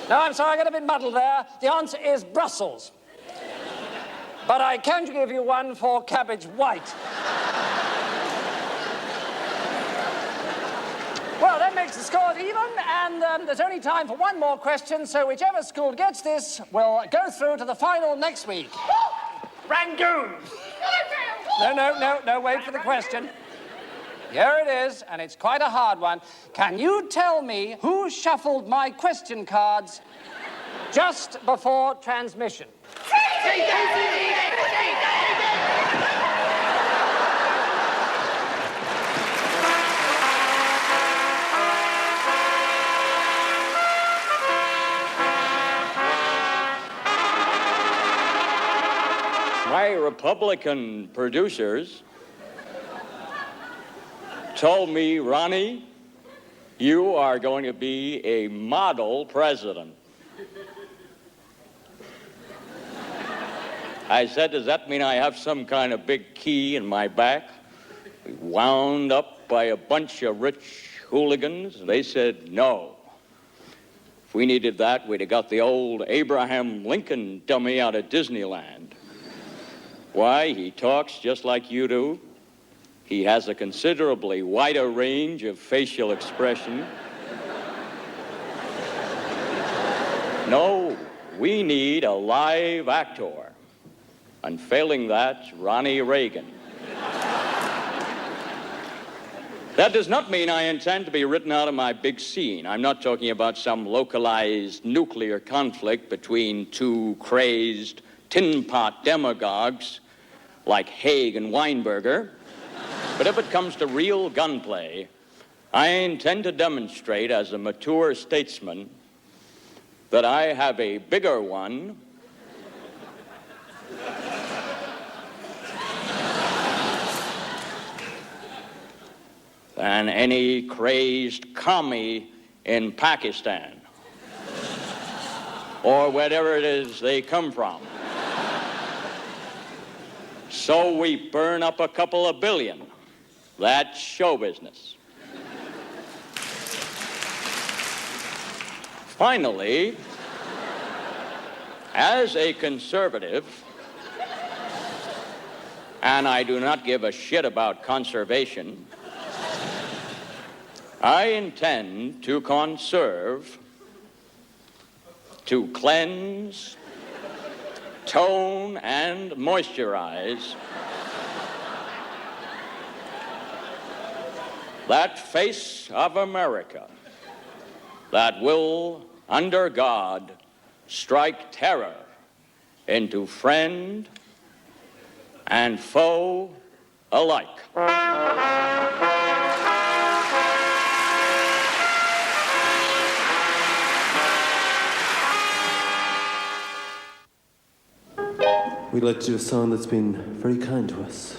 No, I'm sorry, I got a bit muddled there. The answer is Brussels. But I can give you one for Cabbage White. Well, that makes the scores even, and there's only time for one more question, so whichever school gets this will go through to the final next week. Rangoon! No, wait for the question. Here it is, and it's quite a hard one. Can you tell me who shuffled my question cards just before transmission? My Republican producers told me, Ronnie, you are going to be a model president. I said, does that mean I have some kind of big key in my back? Wound up by a bunch of rich hooligans? They said, no. If we needed that, we'd have got the old Abraham Lincoln dummy out of Disneyland. Why? He talks just like you do. He has a considerably wider range of facial expression. No, we need a live actor. And failing that, Ronnie Reagan. That does not mean I intend to be written out of my big scene. I'm not talking about some localized nuclear conflict between two crazed tin pot demagogues like Haig and Weinberger. But if it comes to real gunplay, I intend to demonstrate as a mature statesman that I have a bigger one than any crazed commie in Pakistan or wherever it is they come from. So we burn up a couple of billion. That's show business. Finally, as a conservative, and I do not give a shit about conservation, I intend to conserve, to cleanse, tone, and moisturize that face of America that will, under God, strike terror into friend and foe alike. We'd like to do a song that's been very kind to us.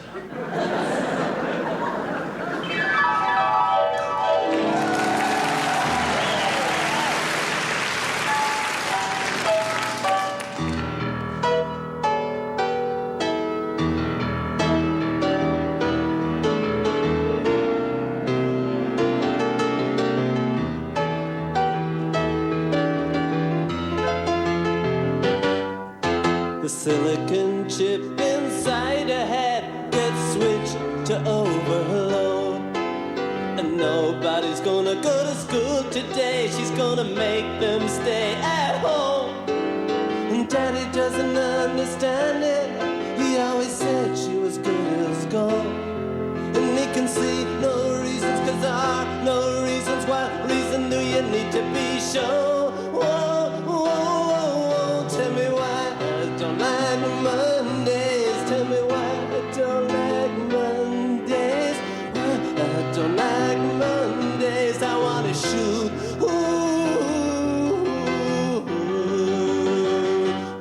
The silicon chip inside her head gets switched to overload. And nobody's gonna go to school today. She's gonna make them stay at home. And Daddy doesn't understand it. He always said she was good as gold. And he can see no reasons, 'cause there are no reasons. What reason do you need to be shown? Whoa, whoa, whoa, whoa. Tell me why I don't like Mondays. Tell me why I don't like Mondays. Why I don't like Mondays. I wanna shoot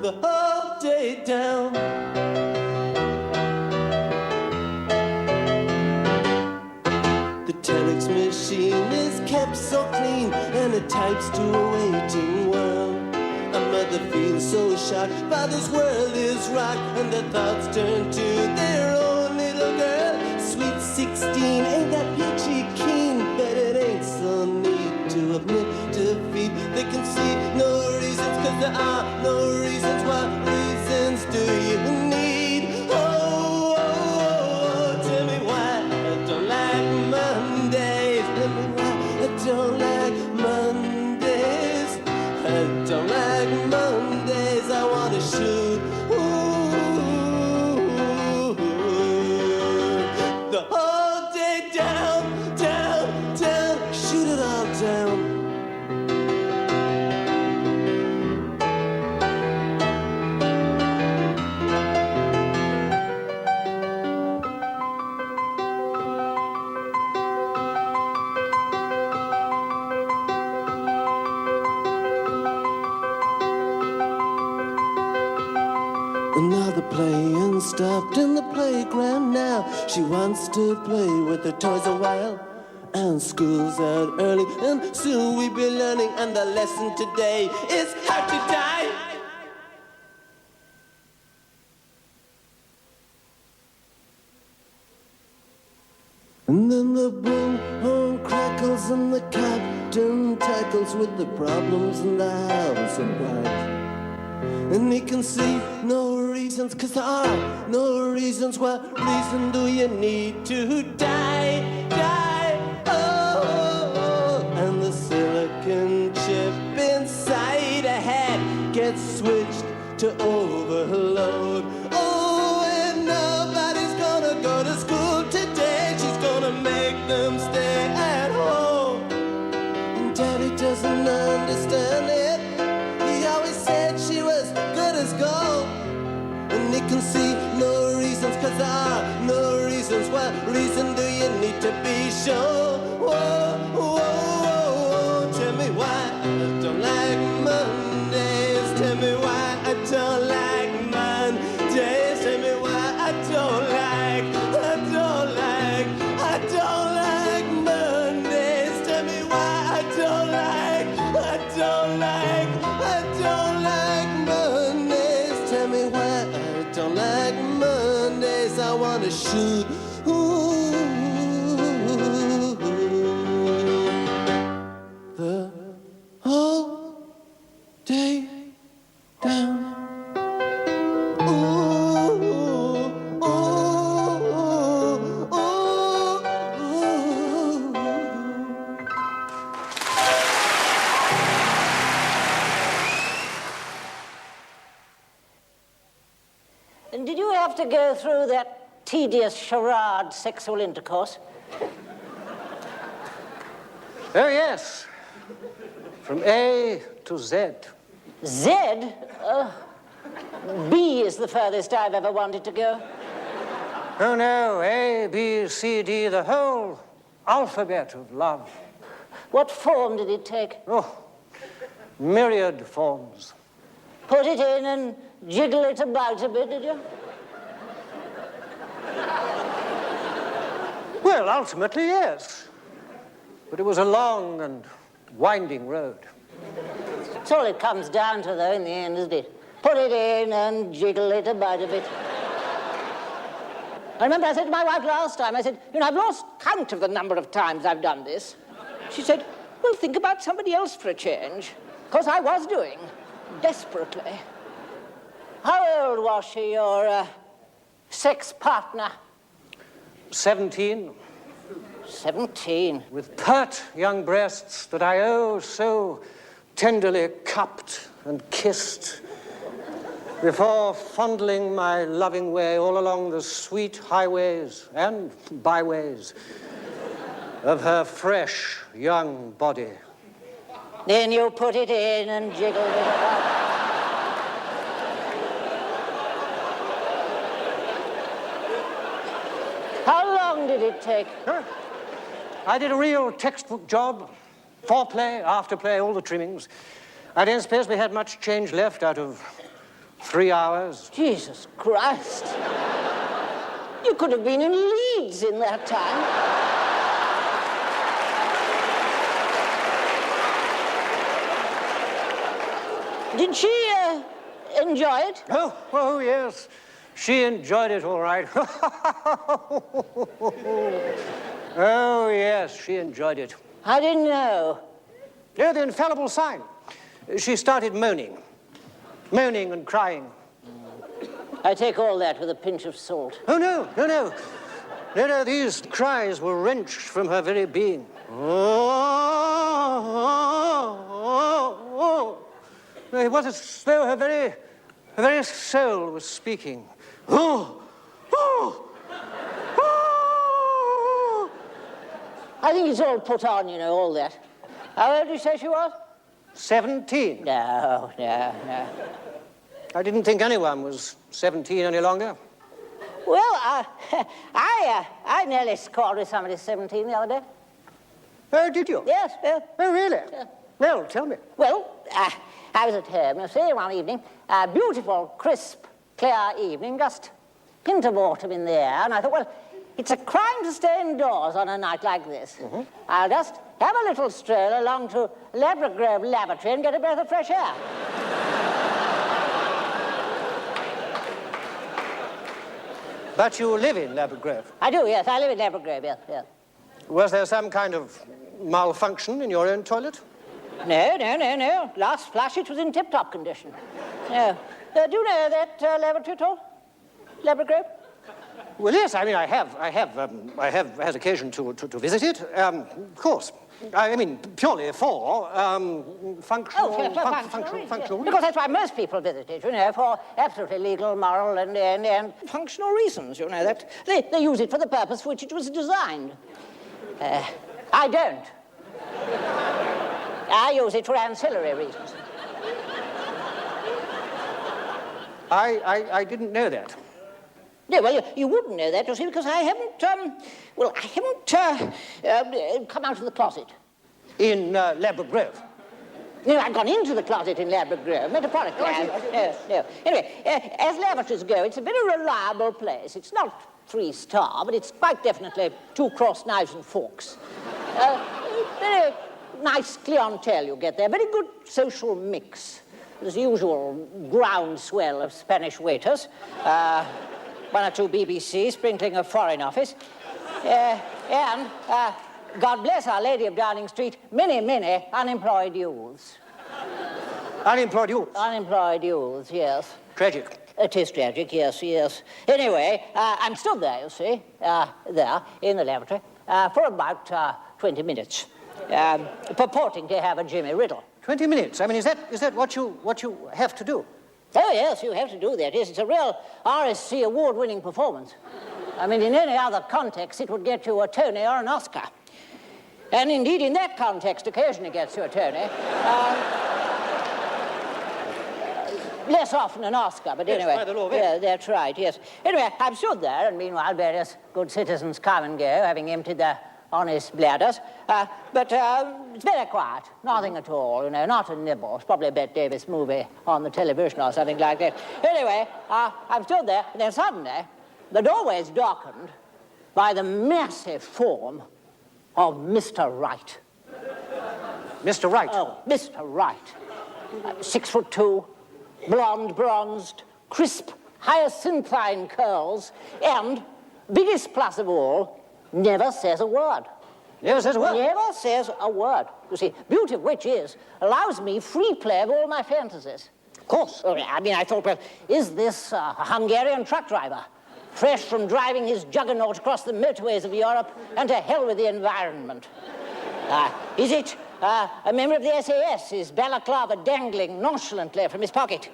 the whole day down. The telex machine is kept so clean, and it types to a waiting world. A mother feels so shocked, father's world is rocked, and their thoughts turn to their own little girl. Sweet 16 ain't that peachy keen, but it ain't so neat to admit defeat. They can see no reasons, 'cause there are no reasons. What reasons do you need? Oh, oh, oh, tell me why I don't like Mondays. Tell me why I don't like Mondays. I don't like Mondays. I wanna shoot the whole day down, down, down. Shoot it all down. Another playing stopped in the playground now. She wants to play with her toys a while. And school's out early, and soon we'll be learning. And the lesson today is how to die. And then the bullhorn crackles, and the captain tackles with the problems in the house and wife. And he can see no reasons, 'cause there are no reasons. What reason do you need to die, die? Oh, oh, oh. And the silicon chip inside her head gets switched to overload. Oh, and nobody's gonna go to school today. She's gonna make them stay at home. And Daddy doesn't understand it. He always said she was good as gold. And he can see no reasons, 'cause there are no reasons. What reason do you need to be sure? Whoa, whoa, whoa. Tell me why I don't like Mondays. Tell me why I don't like Mondays. Tell me why I don't like Mondays. Tell me why I don't like Mondays. Tell me why I don't like Mondays. I wanna shoot the whole day down. And did you have to go through that tedious charade sexual intercourse? Oh, yes. From A to Z. Z? B is the furthest I've ever wanted to go. Oh, no. A, B, C, D, the whole alphabet of love. What form did it take? Oh, myriad forms. Put it in and jiggle it about a bit, did you? Well, ultimately, yes. But it was a long and winding road. That's all it comes down to, though, in the end, isn't it? Put it in and jiggle it about a bit. I remember I said to my wife last time, I said, I've lost count of the number of times I've done this. She said, well, think about somebody else for a change. Because I was doing, desperately. How old was she, your sex partner? 17. 17. With pert young breasts that I so tenderly cupped and kissed before fondling my loving way all along the sweet highways and byways of her fresh young body. Then you put it in and jiggled it about. How long did it take? I did a real textbook job. Foreplay, afterplay, all the trimmings. I don't suppose we had much change left out of 3 hours. Jesus Christ. You could have been in Leeds in that time. Did she enjoy it? Oh, yes. She enjoyed it all right. Oh, yes, she enjoyed it. I didn't know. Yeah, the infallible sign. She started moaning and crying. I take all that with a pinch of salt. Oh, no. These cries were wrenched from her very being. It was as though her very soul was speaking. I think it's all put on, all that. How old did you say she was? 17. No. I didn't think anyone was 17 any longer. Well, I nearly scored with somebody 17 the other day. Oh, did you? Yes. Oh, really? Yeah. Well, tell me. Well, I was at home, one evening, a beautiful, crisp, clear evening, just hint of autumn in the air, and I thought, well, it's a crime to stay indoors on a night like this. Mm-hmm. I'll just have a little stroll along to Ladbroke Grove Lavatory and get a breath of fresh air. But you live in Ladbroke Grove? I do, yes. I live in Ladbroke Grove, yes. Was there some kind of malfunction in your own toilet? No. Last flush, it was in tip-top condition. No. Do you know that lavatory at all? Ladbroke Grove? Well, yes. I mean, I have had occasion to visit it. Of course. I mean, purely for functional reasons. Because that's why most people visit it, for absolutely legal, moral, and functional reasons, that they use it for the purpose for which it was designed. I don't. I use it for ancillary reasons. I didn't know that. No, well, you wouldn't know that, you see, because I haven't come out of the closet. In Ladbroke Grove? No, I've gone into the closet in Ladbroke Grove, metaphorically. No. Anyway, as lavatories go, it's a very reliable place. It's not 3-star, but it's quite definitely 2 cross knives and forks. Very nice clientele you get there, very good social mix. There's the usual groundswell of Spanish waiters, 1 or 2 BBC, sprinkling of Foreign Office, and, God bless Our Lady of Downing Street, many unemployed youths. Unemployed youths? Unemployed youths, yes. Tragic. It is tragic, yes. Anyway, I'm stood there, you see, there, in the lavatory, for about 20 minutes, purporting to have a Jimmy Riddle. 20 minutes? I mean, is that what you have to do? Oh, yes, you have to do that. Yes, it's a real RSC award-winning performance. I mean, in any other context, it would get you a Tony or an Oscar. And indeed, in that context, occasionally gets you a Tony. Less often an Oscar, but Yes, anyway. by the law of it. Yeah, that's right, yes. Anyway, I'm stood there, and meanwhile various good citizens come and go, having emptied their honest bladders. But it's very quiet, nothing at all, you know, not a nibble. It's probably a Bette Davis movie on the television or something like that. Anyway, I'm stood there, and then suddenly the doorway is darkened by the massive form of Mr. Wright. Mr. Wright? Oh, Mr. Wright. 6'2", blonde, bronzed, crisp, hyacinthine curls, and, biggest plus of all, never says a word. Never says a word? Never says a word. You see, beauty of which is, allows me free play of all my fantasies. Of course. Oh, I mean, I thought, well, is this a Hungarian truck driver, fresh from driving his juggernaut across the motorways of Europe, and to hell with the environment? Is it a member of the SAS, his balaclava dangling nonchalantly from his pocket?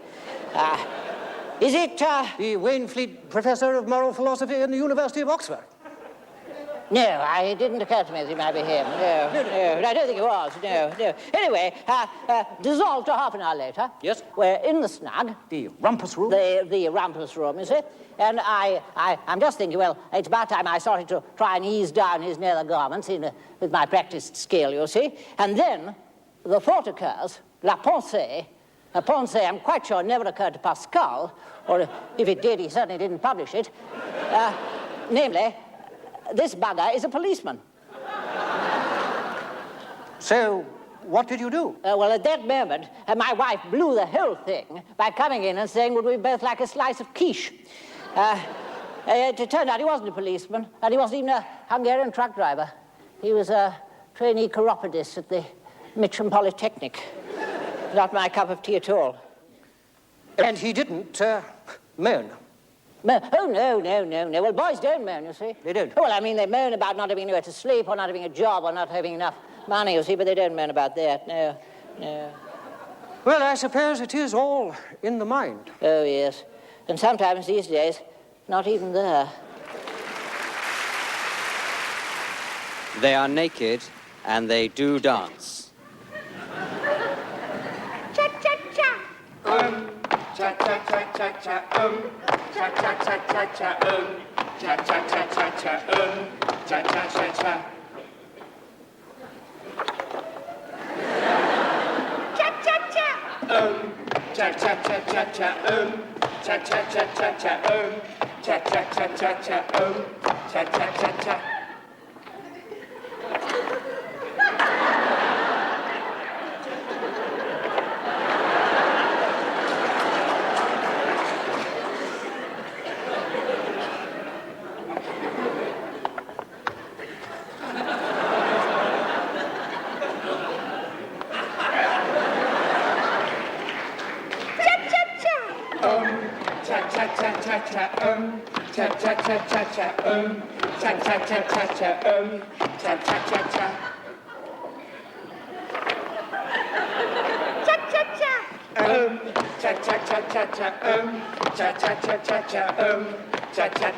Is it... the Waynfleet Professor of Moral Philosophy in the University of Oxford? No, it didn't occur to me that it might be him. No, I don't think it was. No. Anyway, dissolved a half an hour later. Yes? We're in the snug. The rumpus room? The rumpus room, you see. And I'm just thinking, well, it's about time I started to try and ease down his nether garments with my practiced skill, you see. And then the thought occurs, la pensée, I'm quite sure never occurred to Pascal, or if it did, he certainly didn't publish it. Namely, this bugger is a policeman. So, what did you do? Well, at that moment, my wife blew the whole thing by coming in and saying, would we both like a slice of quiche? It turned out he wasn't a policeman, and he wasn't even a Hungarian truck driver. He was a trainee chiropodist at the Mitcham Polytechnic. Not my cup of tea at all. And he didn't moan? Oh, no. Well, boys don't moan, you see. They don't? Well, I mean, they moan about not having anywhere to sleep or not having a job or not having enough money, you see, but they don't moan about that, no. Well, I suppose it is all in the mind. Oh, yes. And sometimes these days, not even there. They are naked and they do dance. Cha-cha-cha. Cha-cha-cha-cha-cha, cha-cha-cha-cha-cha, cha-cha-cha-cha-cha, cha-cha-cha-cha. Cha-cha-cha. Cha-cha-cha-cha-cha, cha-cha-cha-cha-cha, cha-cha-cha-cha-cha, cha-cha-cha-cha. Cha-cha-cha-cha-cha, cha-cha-cha-cha-cha, cha-cha-cha-cha-cha, cha-cha-cha-cha. Cha-cha-cha. Cha-cha-cha-cha-cha, cha-cha-cha-cha-cha, cha-cha-cha-cha-cha,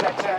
cha-cha-cha-cha.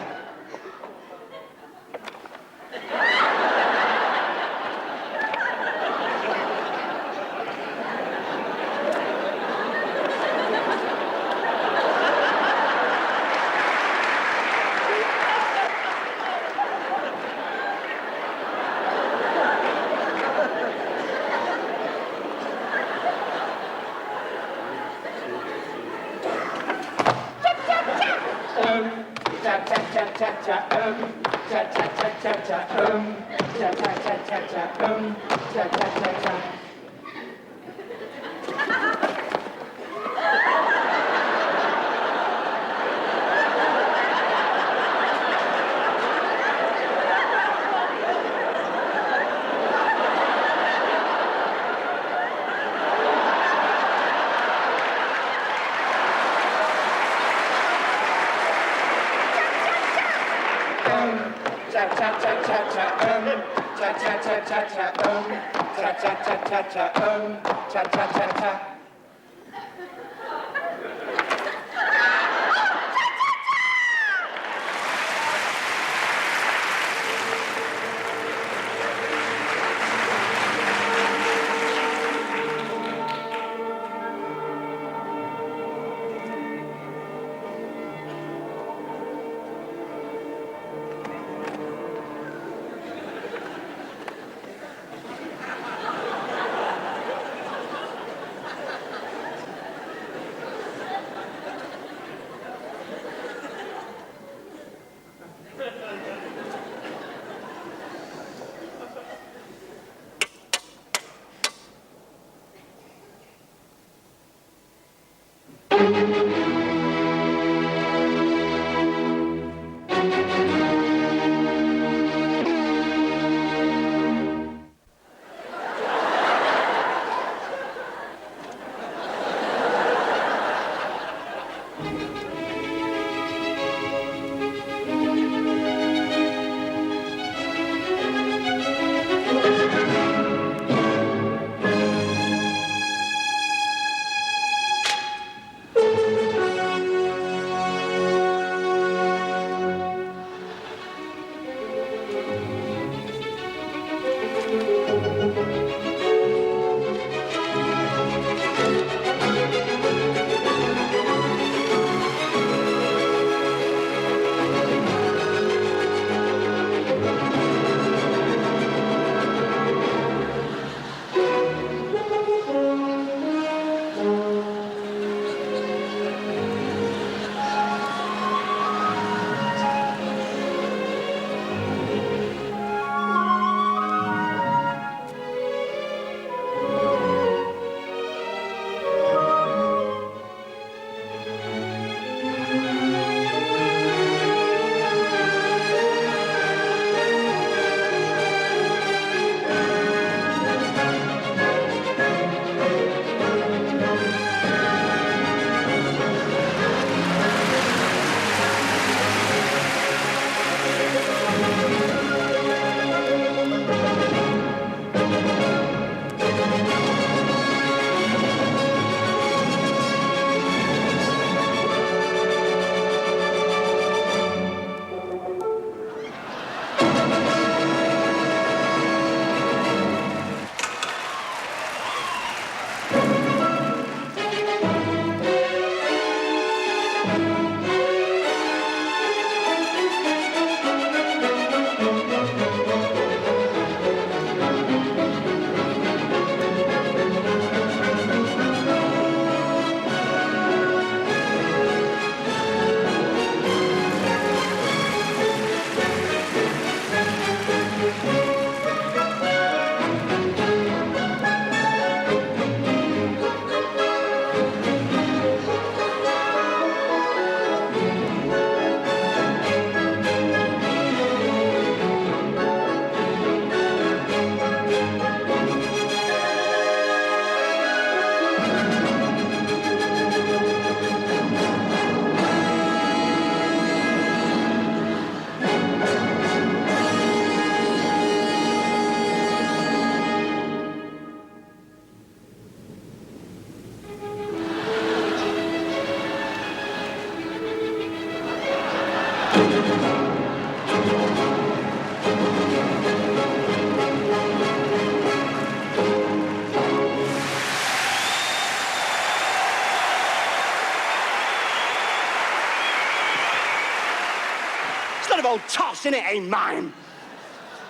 lot of old toss, innit, eh, mime?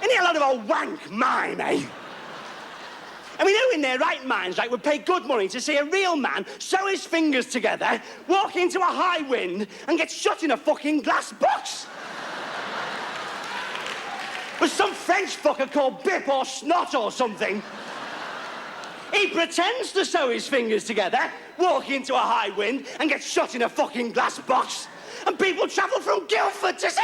Isn't it a lot of old wank mime, eh? I mean, who in their right minds, like, would pay good money to see a real man sew his fingers together, walk into a high wind, and get shut in a fucking glass box? But some French fucker called Bip or Snot or something. He pretends to sew his fingers together, walk into a high wind, and get shut in a fucking glass box. And people travel from Guildford to see.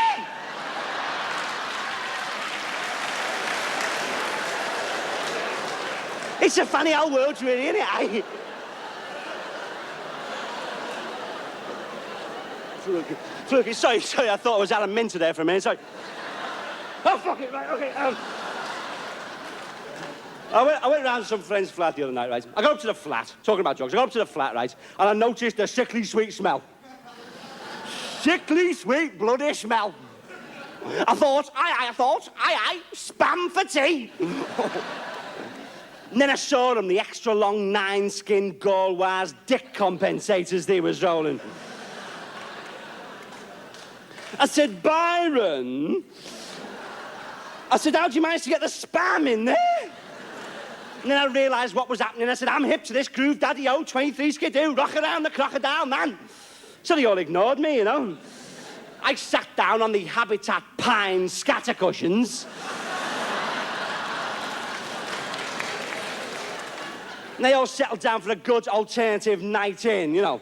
It's a funny old world, really, isn't it, eh? Fluky, sorry, I thought it was Alan Minter there for a minute, sorry. Oh, fuck it, right, okay, I went round some friend's flat the other night, right? I got up to the flat, talking about drugs, I got up to the flat, right, and I noticed a sickly sweet smell. Sickly sweet bloody smell. I thought, spam for tea. And then I saw them, the extra long 9-skin Galway's dick compensators they was rolling. I said, Byron, how do you manage to get the spam in there? And then I realised what was happening. I said, I'm hip to this groove, daddy-o, 23 skidoo, rock around the crocodile, man. So they all ignored me, you know. I sat down on the Habitat pine scatter cushions. And they all settled down for a good alternative night in, you know.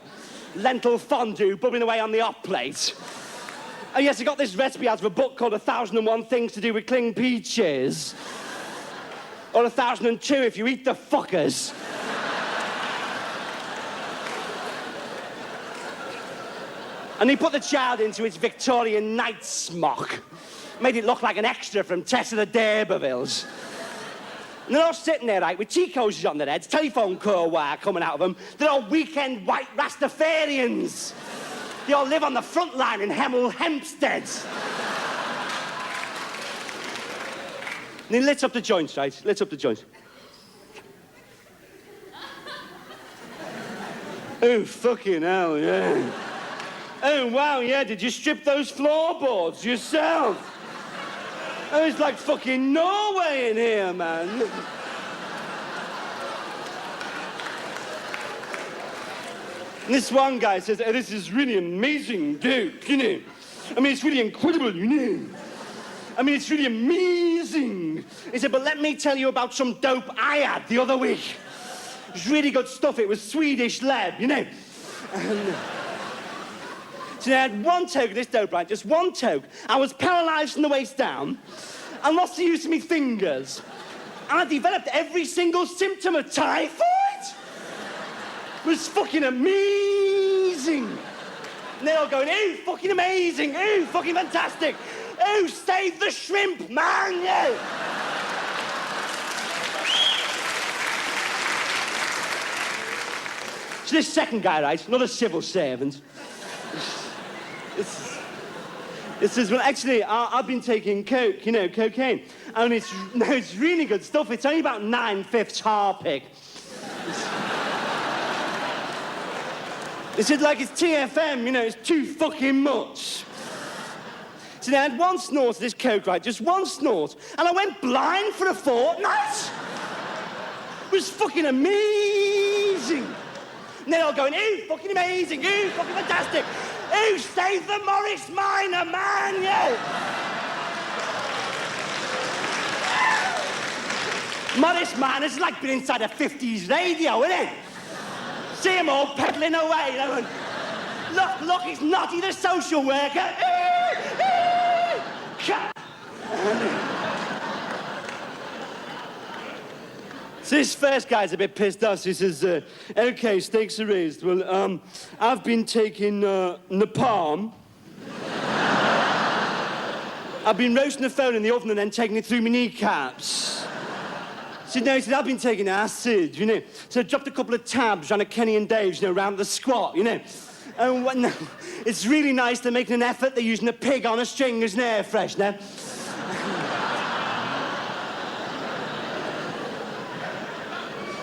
lentil fondue bubbling away on the hot plate. Oh, yes, I got this recipe out of a book called 1001 Things to Do with Cling Peaches. Or 1002 if you eat the fuckers. And he put the child into its Victorian night smock. Made it look like an extra from Tess of the D'Urbervilles. And they're all sitting there, right, with tea cozies on their heads, telephone core wire coming out of them. They're all weekend white Rastafarians. They all live on the front line in Hemel Hempstead. And he lit up the joints, right? Lit up the joints. Oh, fucking hell, yeah. Oh, wow, yeah, did you strip those floorboards yourself? Oh, it's like fucking Norway in here, man. And this one guy says, oh, this is really amazing, dude, you know. I mean, it's really incredible, you know. I mean, it's really amazing. He said, but let me tell you about some dope I had the other week. It was really good stuff. It was Swedish lab, you know. And, so I had one toke of this dope, right? Just one toke. I was paralysed from the waist down and lost the use of my fingers. And I developed every single symptom of typhoid. It was fucking amazing. And they're all going, ooh, fucking amazing. Ooh, fucking fantastic. Ooh, save the shrimp, man, yeah. So this second guy, right, another civil servant, it says, well, actually, I've been taking coke, you know, cocaine. And it's really good stuff. It's only about 9/5 Harpic. They said, like, it's TFM, you know, it's too fucking much. So they had one snort of this coke, right, just one snort, and I went blind for a fortnight. It was fucking amazing. And they're all going, ooh, fucking amazing, ooh, fucking fantastic. Ooh, save the Morris Minor, man, yeah. Morris Minor is like being inside a 50s radio, isn't it? See them all peddling away, you know, and look, it's Notty the social worker. So this first guy's a bit pissed off. He says, okay, stakes are raised. Well, I've been taking napalm. I've been roasting the phone in the oven and then taking it through my kneecaps. So now he said, I've been taking acid, you know. So I dropped a couple of tabs on a Kenny and Dave's, you know, around the squat, you know. And no, it's really nice they're making an effort. They're using a pig on a string as an air freshener.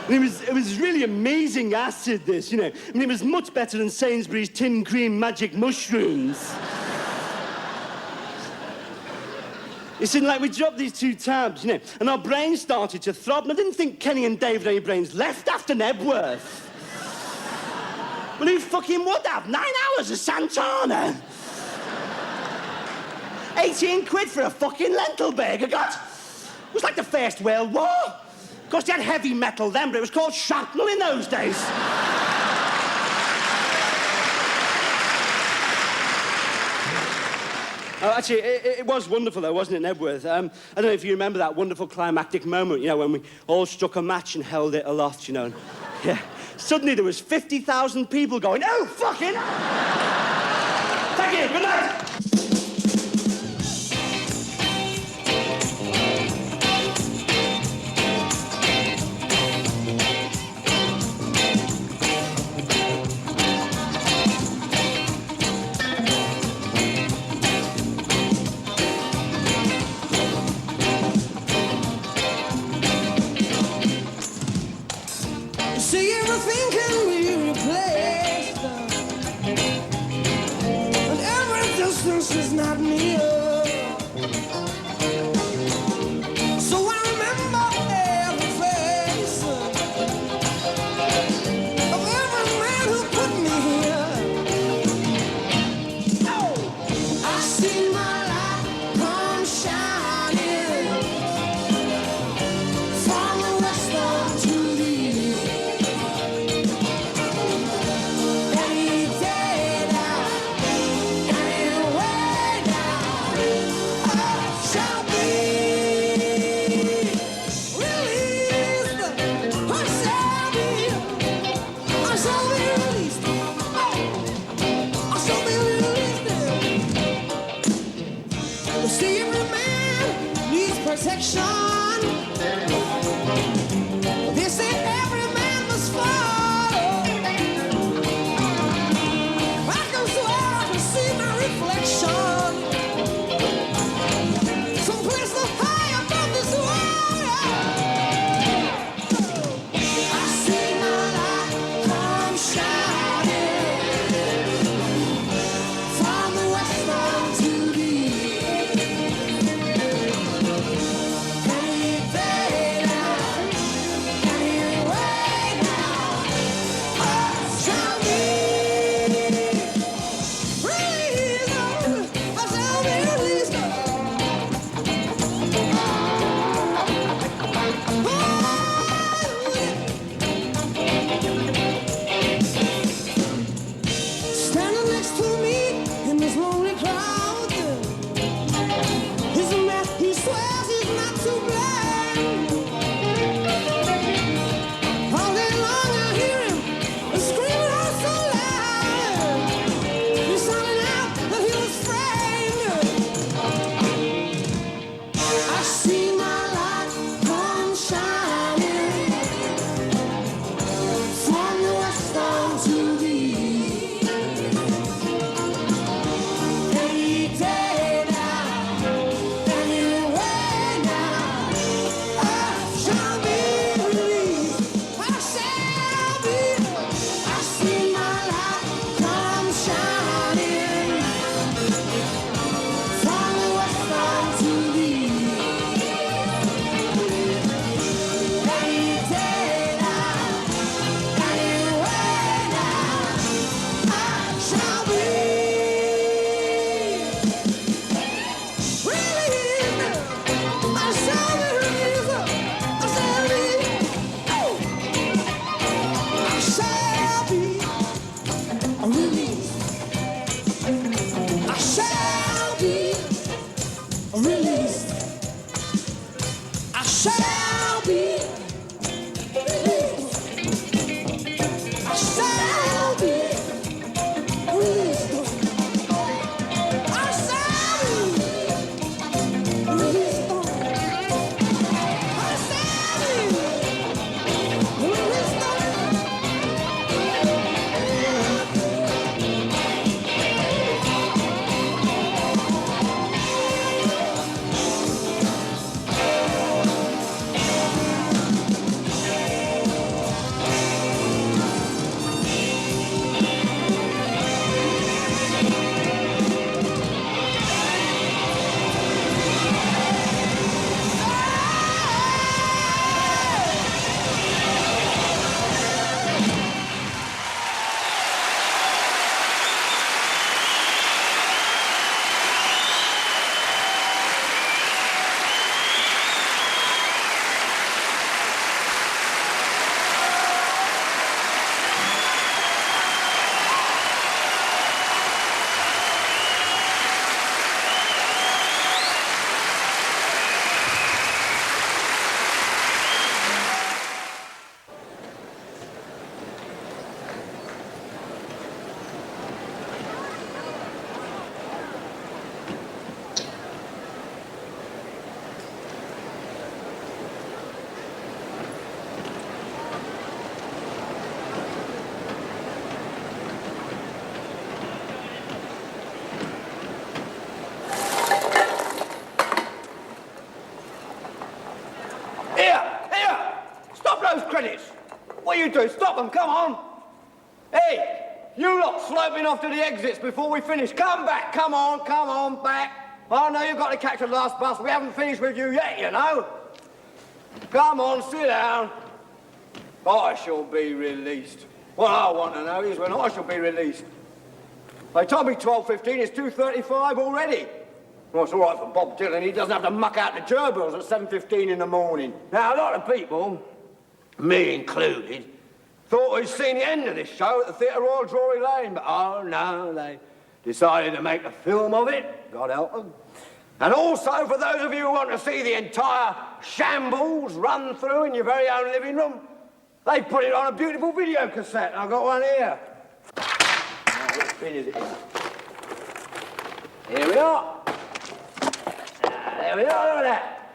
And it was really amazing acid, this, you know. I mean, it was much better than Sainsbury's tin cream magic mushrooms. It seemed like we dropped these two tabs, you know, and our brains started to throb, and I didn't think Kenny and Dave had any brains left after Nebworth. Well, who fucking would have? 9 hours of Santana. 18 quid for a fucking lentil burger, God. It was like the First World War. Of course, they had heavy metal then, but it was called shrapnel in those days. Oh, actually, it was wonderful, though, wasn't it, Nebworth? I don't know if you remember that wonderful climactic moment, you know, when we all struck a match and held it aloft, you know. And, yeah. Suddenly there was 50,000 people going, oh, fucking... Thank you, good night. See, everything can be replaced, and every distance is not near. So I remember every face of every man who put me here. I see my light come shining from the west on to the east. shall be released. I shall be released. You see, every man needs protection. They say every man must fall. I can swear I can see my reflection. Someplace so high above this world. I see my light come shining from the west unto the east. Any day now, any way now, I shall be released. I shall be released. Standing next to me in this lonely crowd is a man, he swears he's not too blind. All day long I hear him screaming out so loud. He's sounding out that he was framed. I see my light come shining from the west unto the east. Any day now, any way now, I shall be released. I shall be. I see my light come shining from the west unto the east. Any day now, any way now, I shall be released. I shall be released. I shall be. Oh, I shall be released. I shall be released. I shall be released. I shall be released. I shall be released. I shall be released. those credits. What are you doing? Stop them, come on. Hey, you lot sloping off to the exits before we finish. Come back, come on, back. I know you've got to catch the last bus. We haven't finished with you yet, you know. Come on, sit down. I shall be released. What I want to know is when I shall be released. They told me 12:15, it's 2:35 already. Well, it's all right for Bob Dylan. He doesn't have to muck out the gerbils at 7:15 in the morning. Now, a lot of people, me included, thought we'd seen the end of this show at the Theatre Royal Drury Lane, but oh no, they decided to make a film of it, God help them. And also, for those of you who want to see the entire shambles run through in your very own living room, They put it on a beautiful video cassette. I've got one here. Which bin is it in? Here we are. There we are, look at that.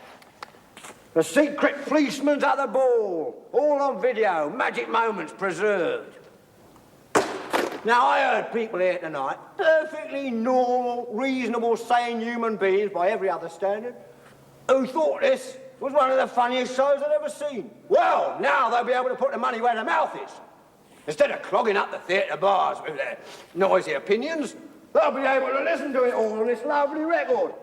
The secret policeman's at the ball. All on video, magic moments preserved. Now, I heard people here tonight, perfectly normal, reasonable, sane human beings by every other standard, who thought this was one of the funniest shows I'd ever seen. Well, now they'll be able to put their money where their mouth is. Instead of clogging up the theatre bars with their noisy opinions, they'll be able to listen to it all on this lovely record.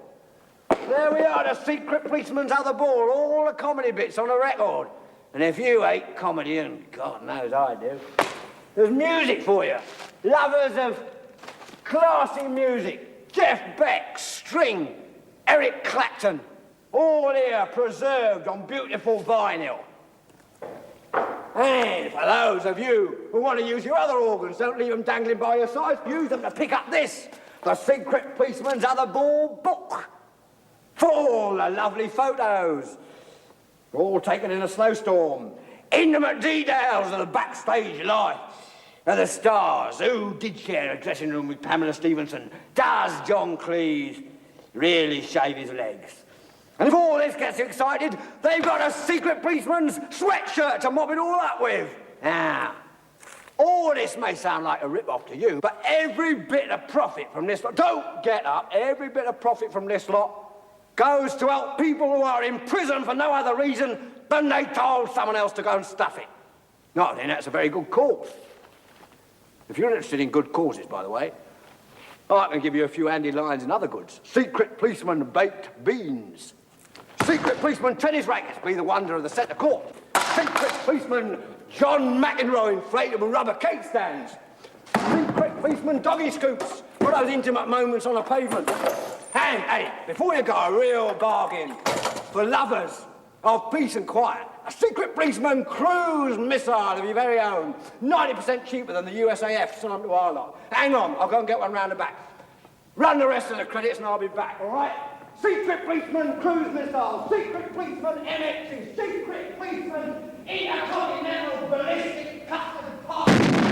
There we are, the secret policeman's at the ball, all the comedy bits on the record. And if you hate comedy, and God knows I do, there's music for you. Lovers of classy music. Jeff Beck, string, Eric Clapton, all here preserved on beautiful vinyl. And for those of you who want to use your other organs, don't leave them dangling by your sides, use them to pick up this, the Secret Policeman's at the Ball book. For all the lovely photos, all taken in a snowstorm. Intimate details of the backstage life of the stars. Who did share a dressing room with Pamela Stevenson? Does John Cleese really shave his legs? And if all this gets you excited, they've got a secret policeman's sweatshirt to mop it all up with. Now, all this may sound like a rip-off to you, but every bit of profit from this lot, don't get up, every bit of profit from this lot goes to help people who are in prison for no other reason than they told someone else to go and stuff it. No, I think that's a very good cause. If you're interested in good causes, by the way, I can give you a few handy lines and other goods. Secret policeman baked beans. Secret policeman tennis rackets, be the wonder of the centre court. Secret policeman John McEnroe inflatable rubber cake stands. Secret policeman doggy scoops for those intimate moments on a pavement. And, hey, before you go, a real bargain for lovers of peace and quiet. A secret policeman cruise missile of your very own. 90% cheaper than the USAF sent to our lot. Hang on, I'll go and get one round the back. Run the rest of the credits and I'll be back, all right? Secret policeman cruise missile. Secret policeman MX2. Secret policeman intercontinental ballistic custom part.